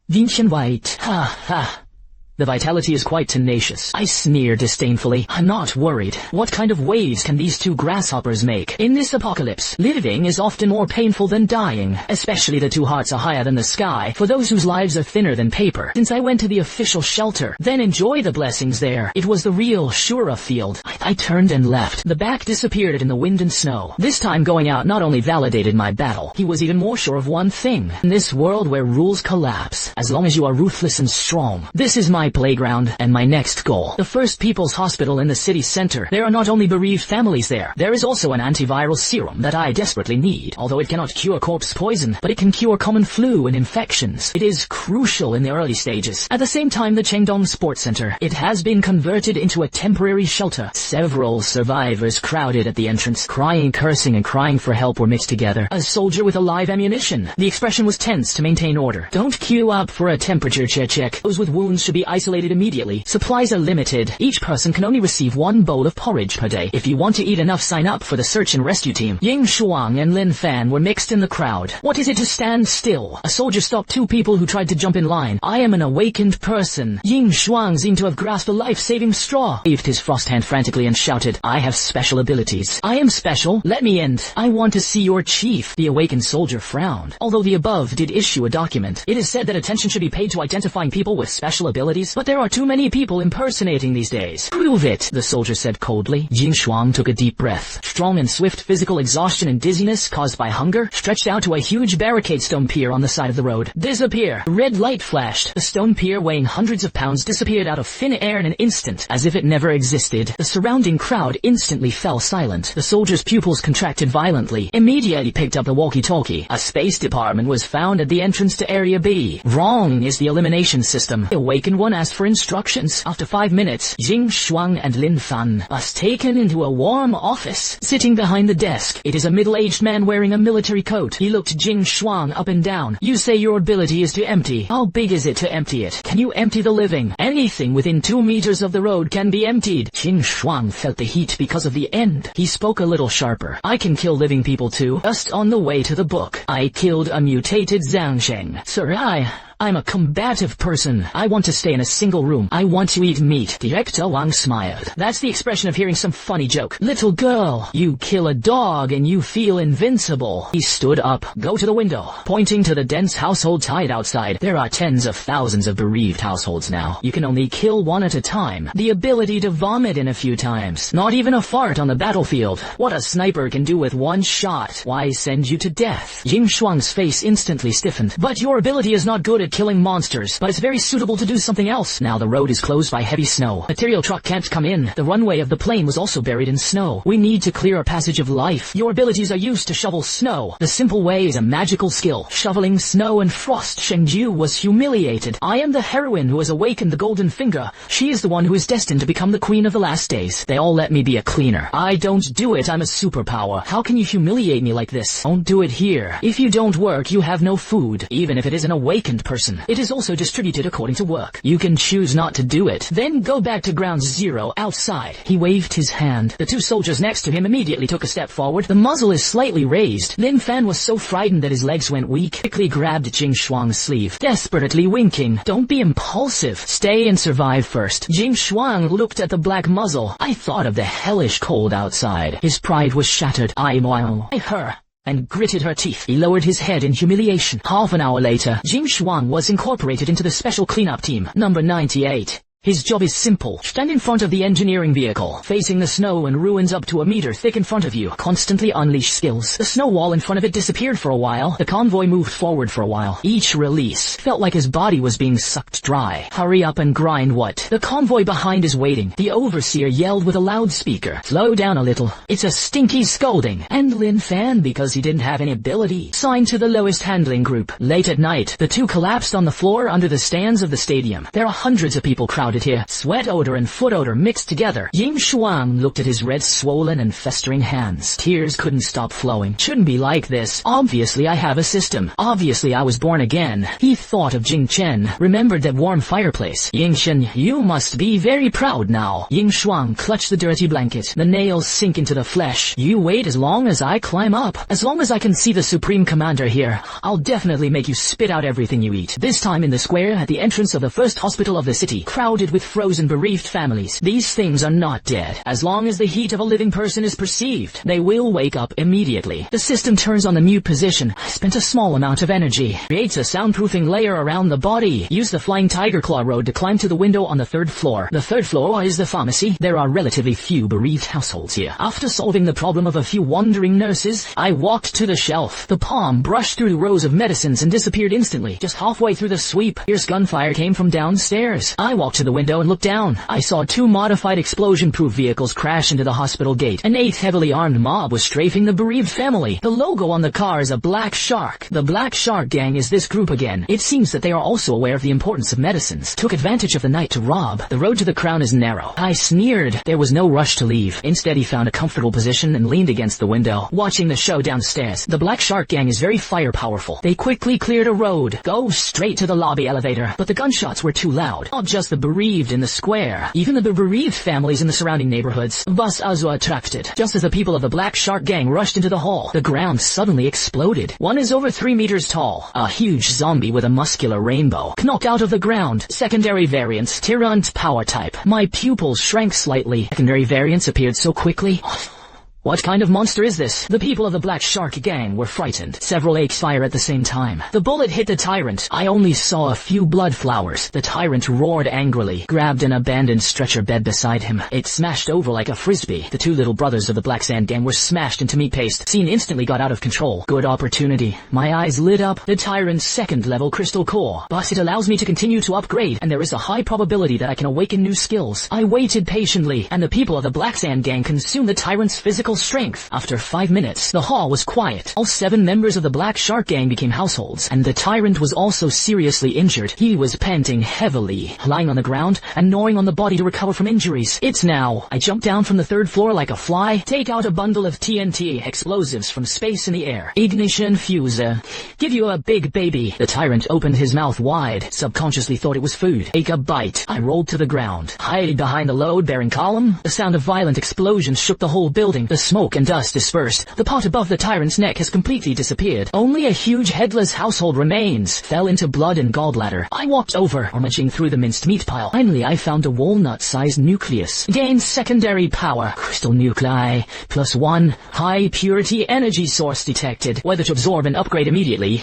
Vincent White. Ha ha. The vitality is quite tenacious. I sneer disdainfully. I'm not worried. What kind of waves can these 2 grasshoppers make? In this apocalypse, living is often more painful than dying. Especially the 2 hearts are higher than the sky, for those whose lives are thinner than paper. Since I went to the official shelter, then enjoy the blessings there. It was the real Shura field. I turned and left. The back disappeared in the wind and snow. This time going out not only validated my battle, he was even more sure of one thing. In this world where rules collapse, as long as you are ruthless and strong, this is my playground and my next goal. The First People's Hospital in the city center. There are not only bereaved families there, there is also an antiviral serum that I desperately need. Although it cannot cure corpse poison, but it can cure common flu and infections. It is crucial in the early stages. At the same time, the Chengdong Sports Center, it has been converted into a temporary shelter. Several survivors crowded at the entrance. Crying, cursing, and crying for help were mixed together. A soldier with a live ammunition. The expression was tense to maintain order. Don't queue up for a temperature check. Those with wounds should be isolated immediately. Supplies are limited. Each person can only receive 1 bowl of porridge per day. If you want to eat enough, sign up for the search and rescue team. Ying Shuang and Lin Fan were mixed in the crowd. What is it to stand still? A soldier stopped 2 people who tried to jump in line. I am an awakened person. Ying Shuang seemed to have grasped a life-saving straw, waved his frost hand frantically and shouted, I have special abilities. I am special. Let me in. I want to see your chief. The awakened soldier frowned. Although the above did issue a document, it is said that attention should be paid to identifying people with special abilities personalities, but there are too many people impersonating these days. Prove it, the soldier said coldly. Jing Shuang took a deep breath. Strong and swift physical exhaustion and dizziness caused by hunger stretched out to a huge barricade stone pier on the side of the road. Disappear. Red light flashed. The stone pier weighing hundreds of pounds disappeared out of thin air in an instant, as if it never existed. The surrounding crowd instantly fell silent. The soldier's pupils contracted violently. Immediately picked up the walkie-talkie. A space department was found at the entrance to Area B. Wrong is the elimination system. The awakened one asked for instructions. After 5 minutes, Jing Shuang and Lin Fan was taken into a warm office. Sitting behind the desk, it is a middle-aged man wearing a military coat. He looked Jing Shuang up and down. You say your ability is to empty. How big is it to empty it? Can you empty the living? Anything within 2 meters of the road can be emptied. Jing Shuang felt the heat because of the end. He spoke a little sharper. I can kill living people too. Just on the way to the book, I killed a mutated Zhangsheng. Sir, I'm a combative person. I want to stay in a single room. I want to eat meat. Director Wang smiled. That's the expression of hearing some funny joke. Little girl, you kill a dog and you feel invincible. He stood up. Go to the window. Pointing to the dense household tide outside. There are tens of thousands of bereaved households now. You can only kill one at a time. The ability to vomit in a few times. Not even a fart on the battlefield. What a sniper can do with one shot. Why send you to death? Jing Shuang's face instantly stiffened. But your ability is not good at killing monsters, but it's very suitable to do something else. Now the road is closed by heavy snow. Material truck can't come in. The runway of the plane was also buried in snow. We need to clear a passage of life. Your abilities are used to shovel snow. The simple way is a magical skill. Shoveling snow and frost. Shengju was humiliated. I am the heroine who has awakened the golden finger. She is the one who is destined to become the queen of the last days. They all let me be a cleaner. I don't do it. I'm a superpower. How can you humiliate me like this? Don't do it here. If you don't work, you have no food. Even if it is an awakened person. It is also distributed according to work. You can choose not to do it. Then go back to ground zero outside. He waved his hand. The 2 soldiers next to him immediately took a step forward. The muzzle is slightly raised. Lin Fan was so frightened that his legs went weak. Quickly grabbed Jing Shuang's sleeve, desperately winking. Don't be impulsive. Stay and survive first. Jing Shuang looked at the black muzzle. I thought of the hellish cold outside. His pride was shattered. I her. And gritted her teeth. He lowered his head in humiliation. Half an hour later, Jing Shuang was incorporated into the special cleanup team, number 98. His job is simple. Stand in front of the engineering vehicle, facing the snow and ruins up to a meter thick in front of you. Constantly unleash skills. The snow wall in front of it disappeared for a while. The convoy moved forward for a while. Each release felt like his body was being sucked dry. Hurry up and grind what? The convoy behind is waiting. The overseer yelled with a loudspeaker. Slow down a little. It's a stinky scolding. And Lin Fan, because he didn't have any ability, signed to the lowest handling group. Late at night, the 2 collapsed on the floor under the stands of the stadium. There are hundreds of people crowded here. Sweat odor and foot odor mixed together. Jing Shuang looked at his red, swollen and festering hands. Tears couldn't stop flowing. Shouldn't be like this. Obviously I have a system. Obviously I was born again. He thought of Jing Chen, remembered that warm fireplace. Ying Chen, you must be very proud now. Jing Shuang clutched the dirty blanket. The nails sink into the flesh. You wait as long as I climb up. As long as I can see the Supreme Commander here, I'll definitely make you spit out everything you eat. This time in the square at the entrance of the first hospital of the city, crowded with frozen bereaved families. These things are not dead. As long as the heat of a living person is perceived, they will wake up immediately. The system turns on the mute position. Spent a small amount of energy. Creates a soundproofing layer around the body. Use the flying tiger claw road to climb to the window on the 3rd floor. The 3rd floor is the pharmacy. There are relatively few bereaved households here. After solving the problem of a few wandering nurses, I walked to the shelf. The palm brushed through rows of medicines and disappeared instantly. Just halfway through the sweep, fierce gunfire came from downstairs. I walked to the window and looked down. I saw 2 modified explosion-proof vehicles crash into the hospital gate. An 8th heavily armed mob was strafing the bereaved family. The logo on the car is a black shark. The Black Shark Gang is this group again. It seems that they are also aware of the importance of medicines. Took advantage of the night to rob. The road to the crown is narrow. I sneered. There was no rush to leave. Instead he found a comfortable position and leaned against the window, watching the show downstairs. The Black Shark Gang is very fire-powerful. They quickly cleared a road. Go straight to the lobby elevator. But the gunshots were too loud. Not just the bereaved in the square. Even the bereaved families in the surrounding neighborhoods was also attracted. Just as the people of the Black Shark Gang rushed into the hall, the ground suddenly exploded. One is over 3 meters tall. A huge zombie with a muscular rainbow. Knocked out of the ground. Secondary variants. Tyrant power type. My pupils shrank slightly. Secondary variants appeared so quickly. What kind of monster is this? The people of the Black Shark gang were frightened. Several eggs fire at the same time. The bullet hit the tyrant. I only saw a few blood flowers. The tyrant roared angrily, grabbed an abandoned stretcher bed beside him. It smashed over like a frisbee. The two little brothers of the Black Sand gang were smashed into meat paste. Scene instantly got out of control. Good opportunity. My eyes lit up. The tyrant's second level crystal core. But it allows me to continue to upgrade, and there is a high probability that I can awaken new skills. I waited patiently, and the people of the Black Sand gang consumed the tyrant's physical strength. After 5 minutes, the hall was quiet. All 7 members of the Black Shark gang became households, and the tyrant was also seriously injured. He was panting heavily, lying on the ground and gnawing on the body to recover from injuries. It's now. I jumped down from the 3rd floor like a fly, take out a bundle of TNT explosives from space in the air. Ignition fuser. Give you a big baby. The tyrant opened his mouth wide, subconsciously thought it was food. Take a bite. I rolled to the ground, hide behind the load-bearing column. The sound of violent explosions shook the whole building. The smoke and dust dispersed. The pot above the tyrant's neck has completely disappeared. Only a huge headless household remains. Fell into blood and gallbladder. I walked over, rummaging through the minced meat pile. Finally, I found a walnut-sized nucleus. Gained secondary power. Crystal nuclei. +1. High purity energy source detected. Whether to absorb and upgrade immediately.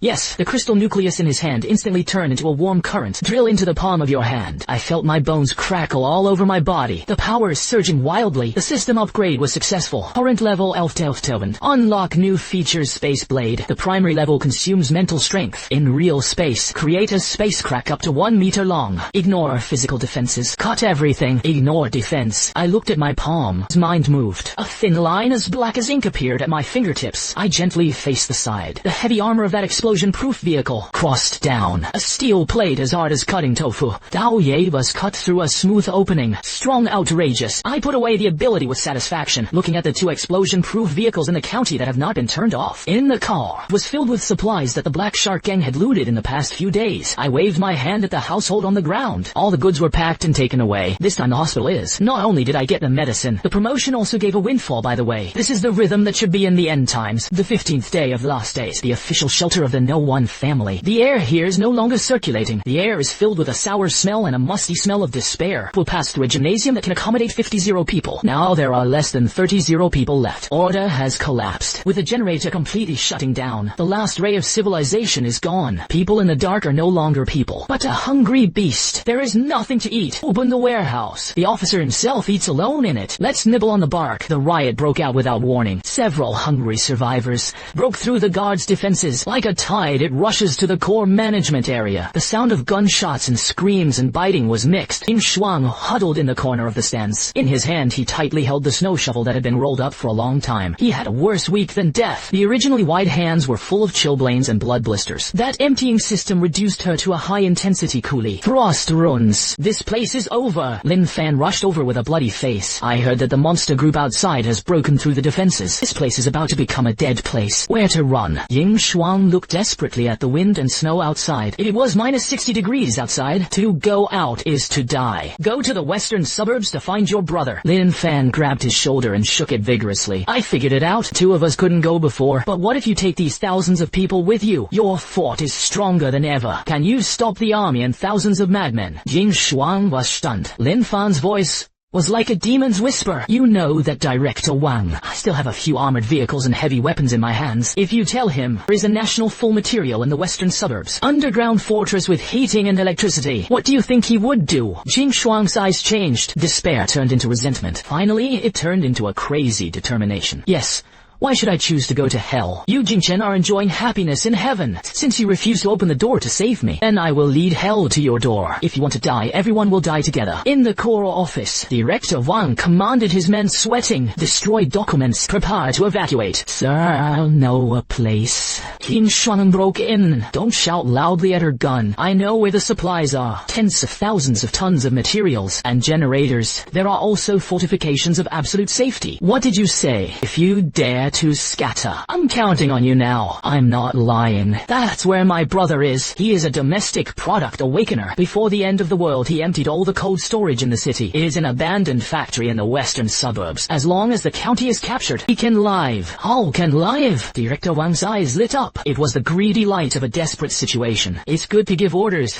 Yes, the crystal nucleus in his hand instantly turned into a warm current. Drill into the palm of your hand. I felt my bones crackle all over my body. The power is surging wildly. The system upgrade was successful. Current level 11,000. Unlock new features Space Blade. The primary level consumes mental strength. In real space, create a space crack up to 1 meter long. Ignore physical defenses. Cut everything. Ignore defense. I looked at my palm. His mind moved. A thin line as black as ink appeared at my fingertips. I gently faced the side. The heavy armor of that explosion-proof vehicle crossed down. A steel plate as hard as cutting tofu. Dao Ye was cut through a smooth opening. Strong, outrageous. I put away the ability with satisfaction, looking at the 2 explosion-proof vehicles in the county that have not been turned off. In the car was filled with supplies that the Black Shark gang had looted in the past few days. I waved my hand at the household on the ground. All the goods were packed and taken away. This time the hospital is. Not only did I get the medicine, the promotion also gave a windfall, by the way. This is the rhythm that should be in the end times. The 15th day of last days. The official shelter of the No-One family. The air here is no longer circulating. The air is filled with a sour smell and a musty smell of despair. We'll pass through a gymnasium that can accommodate 50 Zero people. Now there are less than 30 Zero people left. Order has collapsed. With the generator completely shutting down, the last ray of civilization is gone. People in the dark are no longer people, but a hungry beast. There is nothing to eat. Open the warehouse. The officer himself eats alone in it. Let's nibble on the bark. The riot broke out without warning. Several hungry survivors broke through the guards' defenses. Like a tide, it rushes to the core management area. The sound of gunshots and screams and biting was mixed. Yin Shuang huddled in the corner of the stands. In his hand, he tightly held the snow shovel that had been rolled up for a long time. He had a worse week than death. The originally wide hands were full of chilblains and blood blisters. That emptying system reduced her to a high-intensity coolie. Frost runs. This place is over. Lin Fan rushed over with a bloody face. I heard that the monster group outside has broken through the defenses. This place is about to become a dead place. Where to run? Yin Shuang looked desperately at the wind and snow outside. It was minus 60 degrees outside. To go out is to die. Go to the western suburbs to find your brother. Lin Fan grabbed his shoulder and shook it vigorously. I figured it out. 2 of us couldn't go before. But what if you take these thousands of people with you? Your fort is stronger than ever. Can you stop the army and thousands of madmen? Jing Shuang was stunned. Lin Fan's voice was like a demon's whisper. You know that Director Wang. I still have a few armored vehicles and heavy weapons in my hands. If you tell him, there is a national full material in the western suburbs. Underground fortress with heating and electricity. What do you think he would do? Jing Shuang's eyes changed. Despair turned into resentment. Finally, it turned into a crazy determination. Yes. Why should I choose to go to hell? You, Jingchen, are enjoying happiness in heaven. Since you refuse to open the door to save me, then I will lead hell to your door. If you want to die, everyone will die together. In the core office, Director Wang commanded his men, sweating. Destroy documents. Prepare to evacuate. Sir, I'll know a place. King Shuang broke in. Don't shout loudly at her gun. I know where the supplies are. Tens of thousands of tons of materials and generators. There are also fortifications of absolute safety. What did you say? If you dare to scatter. I'm counting on you now. I'm not lying. That's where my brother is. He is a domestic product awakener. Before the end of the world, he emptied all the cold storage in the city. It is an abandoned factory in the western suburbs. As long as the county is captured, he can live. How can live? Director Wang's eyes lit up. It was the greedy light of a desperate situation. It's good to give orders.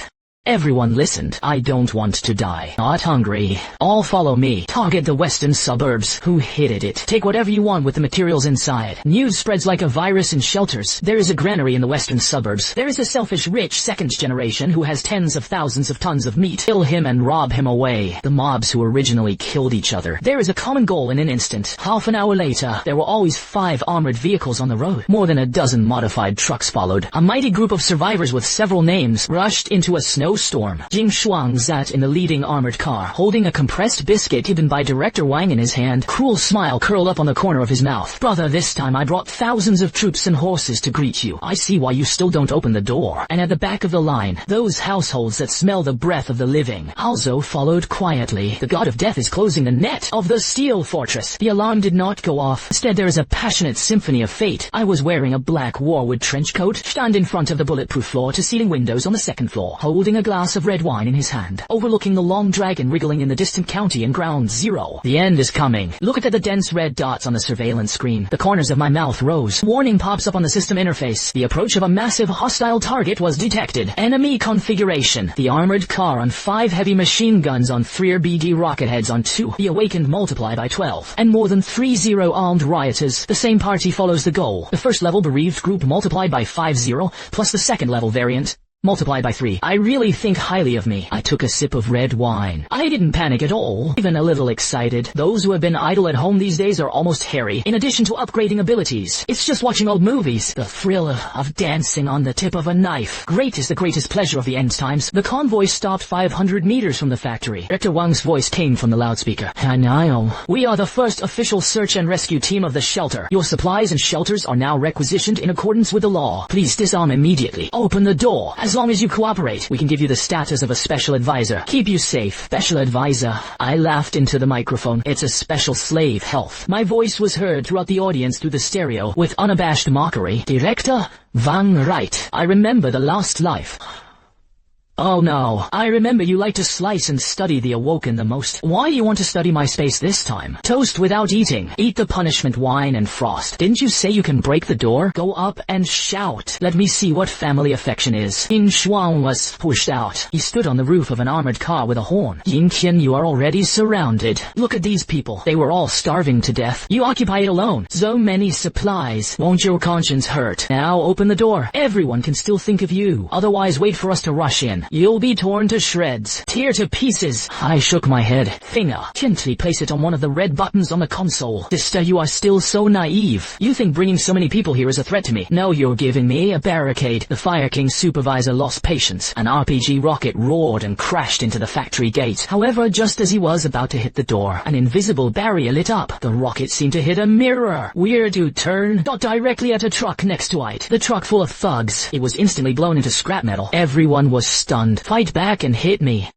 Everyone listened. I don't want to die. Not hungry. All follow me. Target the western suburbs. Who hid it? Take whatever you want with the materials inside. News spreads like a virus in shelters. There is a granary in the western suburbs. There is a selfish rich second generation who has tens of thousands of tons of meat. Kill him and rob him away. The mobs who originally killed each other. There is a common goal in an instant. Half an hour later, there were always 5 armored vehicles on the road. More than a dozen modified trucks followed. A mighty group of survivors with several names rushed into a snowstorm. Jing Shuang sat in the leading armored car, holding a compressed biscuit hidden by Director Wang in his hand. Cruel smile curled up on the corner of his mouth. Brother, this time I brought thousands of troops and horses to greet you. I see why you still don't open the door. And at the back of the line, those households that smell the breath of the living. Also followed quietly. The god of death is closing the net of the steel fortress. The alarm did not go off. Instead, there is a passionate symphony of fate. I was wearing a black warwood trench coat, stand in front of the bulletproof floor-to-ceiling windows on the second floor, holding a glass of red wine in his hand, overlooking the long dragon wriggling in the distant county and ground zero. The end is coming. Look at the dense red dots on the surveillance screen. The corners of my mouth rose. Warning pops up on the system interface. The approach of a massive hostile target was detected. Enemy configuration. The armored car on 5 heavy machine guns on 3 BD rocket heads on 2. The awakened multiply by 12. And more than 30 armed rioters. The same party follows the goal. The first level bereaved group multiplied by 50, plus the second level variant multiplied by 3. I really think highly of me. I took a sip of red wine. I didn't panic at all, even a little excited. Those who have been idle at home these days are almost hairy, in addition to upgrading abilities. It's just watching old movies. The thrill of dancing on the tip of a knife. Great is the greatest pleasure of the end times. The convoy stopped 500 meters from the factory. Director Wang's voice came from the loudspeaker. Hanyo, we are the first official search and rescue team of the shelter. Your supplies and shelters are now requisitioned in accordance with the law. Please disarm immediately. Open the door. As long as you cooperate, we can give you the status of a special advisor. Keep you safe. Special advisor. I laughed into the microphone. It's a special slave health. My voice was heard throughout the audience through the stereo with unabashed mockery. Director Wang, right. I remember the last life. Oh no, I remember you like to slice and study the awoken the most. Why you want to study my space this time? Toast without eating. Eat the punishment wine and frost. Didn't you say you can break the door? Go up and shout. Let me see what family affection is. Yin Shuang was pushed out. He stood on the roof of an armored car with a horn. Yin Qian, you are already surrounded. Look at these people. They were all starving to death. You occupy it alone. So many supplies. Won't your conscience hurt? Now open the door. Everyone can still think of you. Otherwise wait for us to rush in. You'll be torn to shreds. Tear to pieces. I shook my head. Finger. Gently place it on one of the red buttons on the console. Sister, you are still so naive. You think bringing so many people here is a threat to me. No, you're giving me a barricade. The Fire King's supervisor lost patience. An RPG rocket roared and crashed into the factory gate. However, just as he was about to hit the door, an invisible barrier lit up. The rocket seemed to hit a mirror. Weird to turn. Not directly at a truck next to it. The truck full of thugs. It was instantly blown into scrap metal. Everyone was stunned. Fight back and hit me.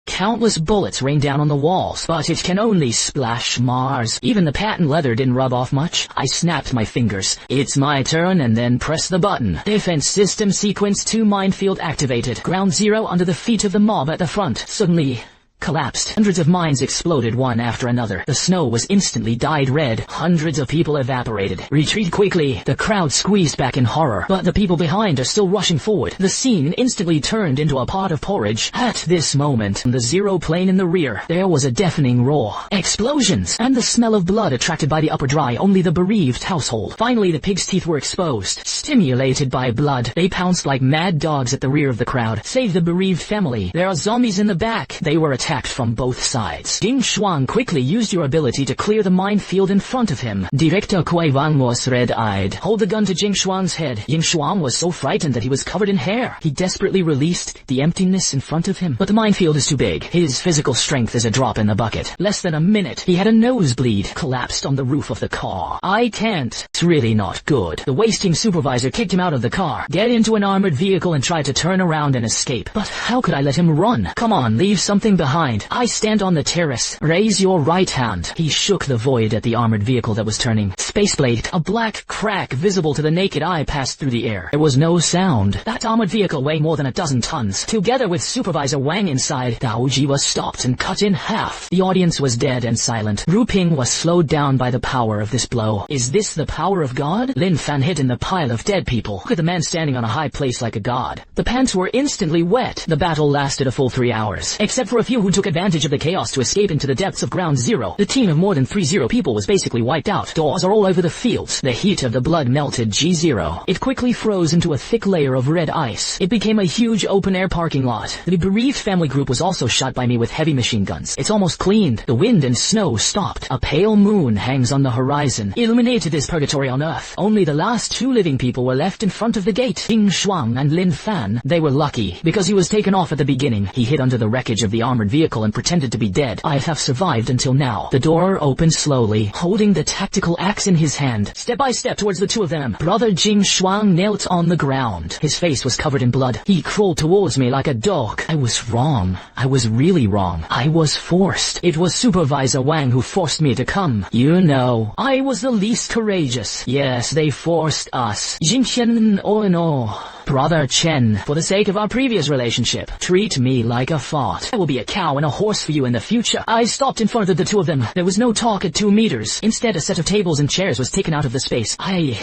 Countless bullets rained down on the walls, but it can only splash Mars. Even the patent leather didn't rub off much. I snapped my fingers. It's my turn, and then press the button. Defense system sequence 2 minefield activated. Ground zero under the feet of the mob at the front. Suddenly collapsed. Hundreds of mines exploded one after another. The snow was instantly dyed red. Hundreds of people evaporated. Retreat quickly. The crowd squeezed back in horror, but the people behind are still rushing forward. The scene instantly turned into a pot of porridge. At this moment, on the zero plane in the rear, there was a deafening roar. Explosions! And the smell of blood attracted by the upper dry only the bereaved household. Finally, the pig's teeth were exposed. Stimulated by blood, they pounced like mad dogs at the rear of the crowd. Save the bereaved family. There are zombies in the back. They were attacked from both sides. Jing Shuang quickly used your ability to clear the minefield in front of him. Director Kuei Wang was red-eyed. Hold the gun to Jing Shuang's head. Jing Shuang was so frightened that he was covered in hair. He desperately released the emptiness in front of him. But the minefield is too big. His physical strength is a drop in the bucket. Less than a minute, he had a nosebleed. Collapsed on the roof of the car. I can't. It's really not good. The wasting supervisor kicked him out of the car. Get into an armored vehicle and try to turn around and escape. But how could I let him run? Come on, leave something behind. behind. I stand on the terrace. Raise your right hand. He shook the void at the armored vehicle that was turning. Spaceblade. A black crack visible to the naked eye passed through the air. There was no sound. That armored vehicle weighed more than a dozen tons. Together with Supervisor Wang inside, Daoji was stopped and cut in half. The audience was dead and silent. Ru Ping was slowed down by the power of this blow. Is this the power of God? Lin Fan hid in the pile of dead people. Look at the man standing on a high place like a god. The pants were instantly wet. The battle lasted a full 3 hours. Except for a few who took advantage of the chaos to escape into the depths of Ground Zero. The team of more than 30 people was basically wiped out. Doors are all over the fields. The heat of the blood melted G0. It quickly froze into a thick layer of red ice. It became a huge open-air parking lot. The bereaved family group was also shot by me with heavy machine guns. It's almost cleaned. The wind and snow stopped. A pale moon hangs on the horizon, illuminated this purgatory on Earth. Only the last 2 living people were left in front of the gate. Jing Shuang and Lin Fan. They were lucky, because he was taken off at the beginning. He hid under the wreckage of the armored vehicle and pretended to be dead. I have survived until now. The door opened slowly, holding the tactical axe in his hand. Step by step towards the 2 of them. Brother Jing Shuang knelt on the ground. His face was covered in blood. He crawled towards me like a dog. I was wrong. I was really wrong. I was forced. It was Supervisor Wang who forced me to come. You know, I was the least courageous. Yes, they forced us. Jingqian oh no. Brother Chen, for the sake of our previous relationship, treat me like a fart. I will be a cow and a horse for you in the future. I stopped in front of the 2 of them. There was no talk at 2 meters. Instead, a set of tables and chairs was taken out of the space. I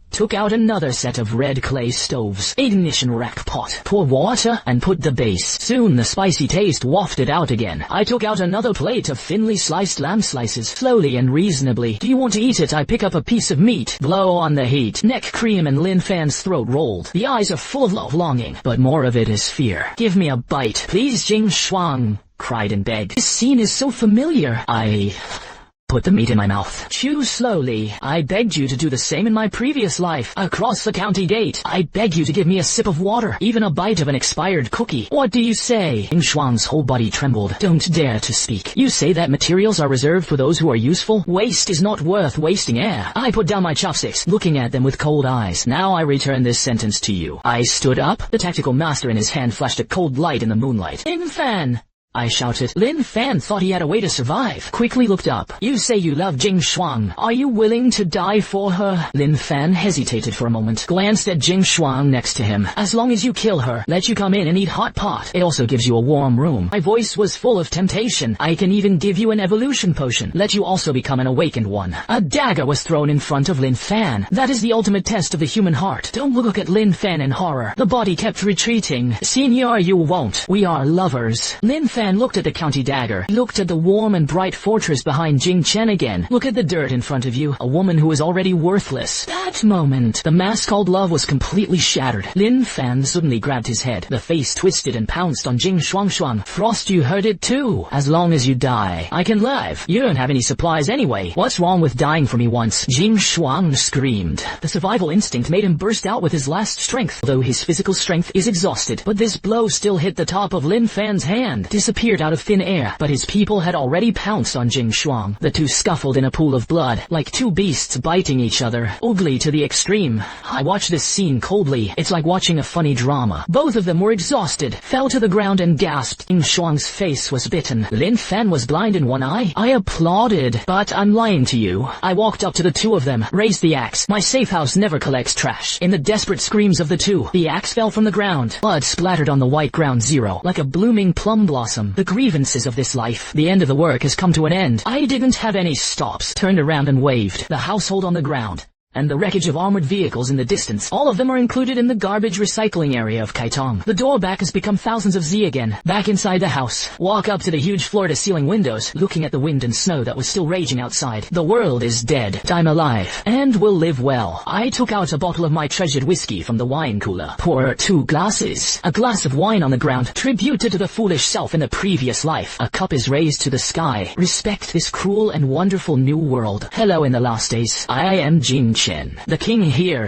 took out another set of red clay stoves, ignition rack pot, pour water, and put the base. Soon the spicy taste wafted out again. I took out another plate of thinly sliced lamb slices, slowly and reasonably. Do you want to eat it? I pick up a piece of meat, blow on the heat. Neck cream and Lin Fan's throat rolled. The eyes are full of longing, but more of it is fear. Give me a bite. Please, Jing Shuang cried and begged. This scene is so familiar. I put the meat in my mouth. Chew slowly. I begged you to do the same in my previous life. Across the county gate. I beg you to give me a sip of water. Even a bite of an expired cookie. What do you say? Jing Shuang's whole body trembled. Don't dare to speak. You say that materials are reserved for those who are useful? Waste is not worth wasting air. I put down my chopsticks, looking at them with cold eyes. Now I return this sentence to you. I stood up. The tactical master in his hand flashed a cold light in the moonlight. Lin Fan! I shouted. Lin Fan thought he had a way to survive. Quickly looked up. You say you love Jing Shuang. Are you willing to die for her? Lin Fan hesitated for a moment, glanced at Jing Shuang next to him. As long as you kill her, let you come in and eat hot pot. It also gives you a warm room. My voice was full of temptation. I can even give you an evolution potion. Let you also become an awakened one. A dagger was thrown in front of Lin Fan. That is the ultimate test of the human heart. Don't look at Lin Fan in horror. The body kept retreating. Senior, you won't. We are lovers. Lin Fan looked at the county dagger, looked at the warm and bright fortress behind Jing Chen again. Look at the dirt in front of you, a woman who is already worthless. That moment, the mask called love was completely shattered. Lin Fan suddenly grabbed his head. The face twisted and pounced on Jing Shuang. Frost, you heard it too. As long as you die, I can live. You don't have any supplies anyway. What's wrong with dying for me once? Jing Shuang screamed. The survival instinct made him burst out with his last strength, although his physical strength is exhausted. But this blow still hit the top of Lin Fan's hand, disappeared out of thin air, but his people had already pounced on Jing Shuang. The 2 scuffled in a pool of blood, like 2 beasts biting each other, ugly to the extreme. I watched this scene coldly. It's like watching a funny drama. Both of them were exhausted, fell to the ground and gasped. Jing Shuang's face was bitten. Lin Fan was blind in one eye. I applauded, but I'm lying to you. I walked up to the 2 of them, raised the axe. My safe house never collects trash. In the desperate screams of the 2, the axe fell from the ground. Blood splattered on the white Ground Zero, like a blooming plum blossom. The grievances of this life. The end of the work has come to an end. I didn't have any stops. Turned around and waved. The household on the ground, and the wreckage of armored vehicles in the distance. All of them are included in the garbage recycling area of Kaitong. The door back has become thousands of Z again. Back inside the house. Walk up to the huge floor-to-ceiling windows, looking at the wind and snow that was still raging outside. The world is dead. I'm alive. And will live well. I took out a bottle of my treasured whiskey from the wine cooler. Pour 2 glasses. A glass of wine on the ground. Tribute to the foolish self in the previous life. A cup is raised to the sky. Respect this cruel and wonderful new world. Hello in the last days. I am Jing Chen, the king here.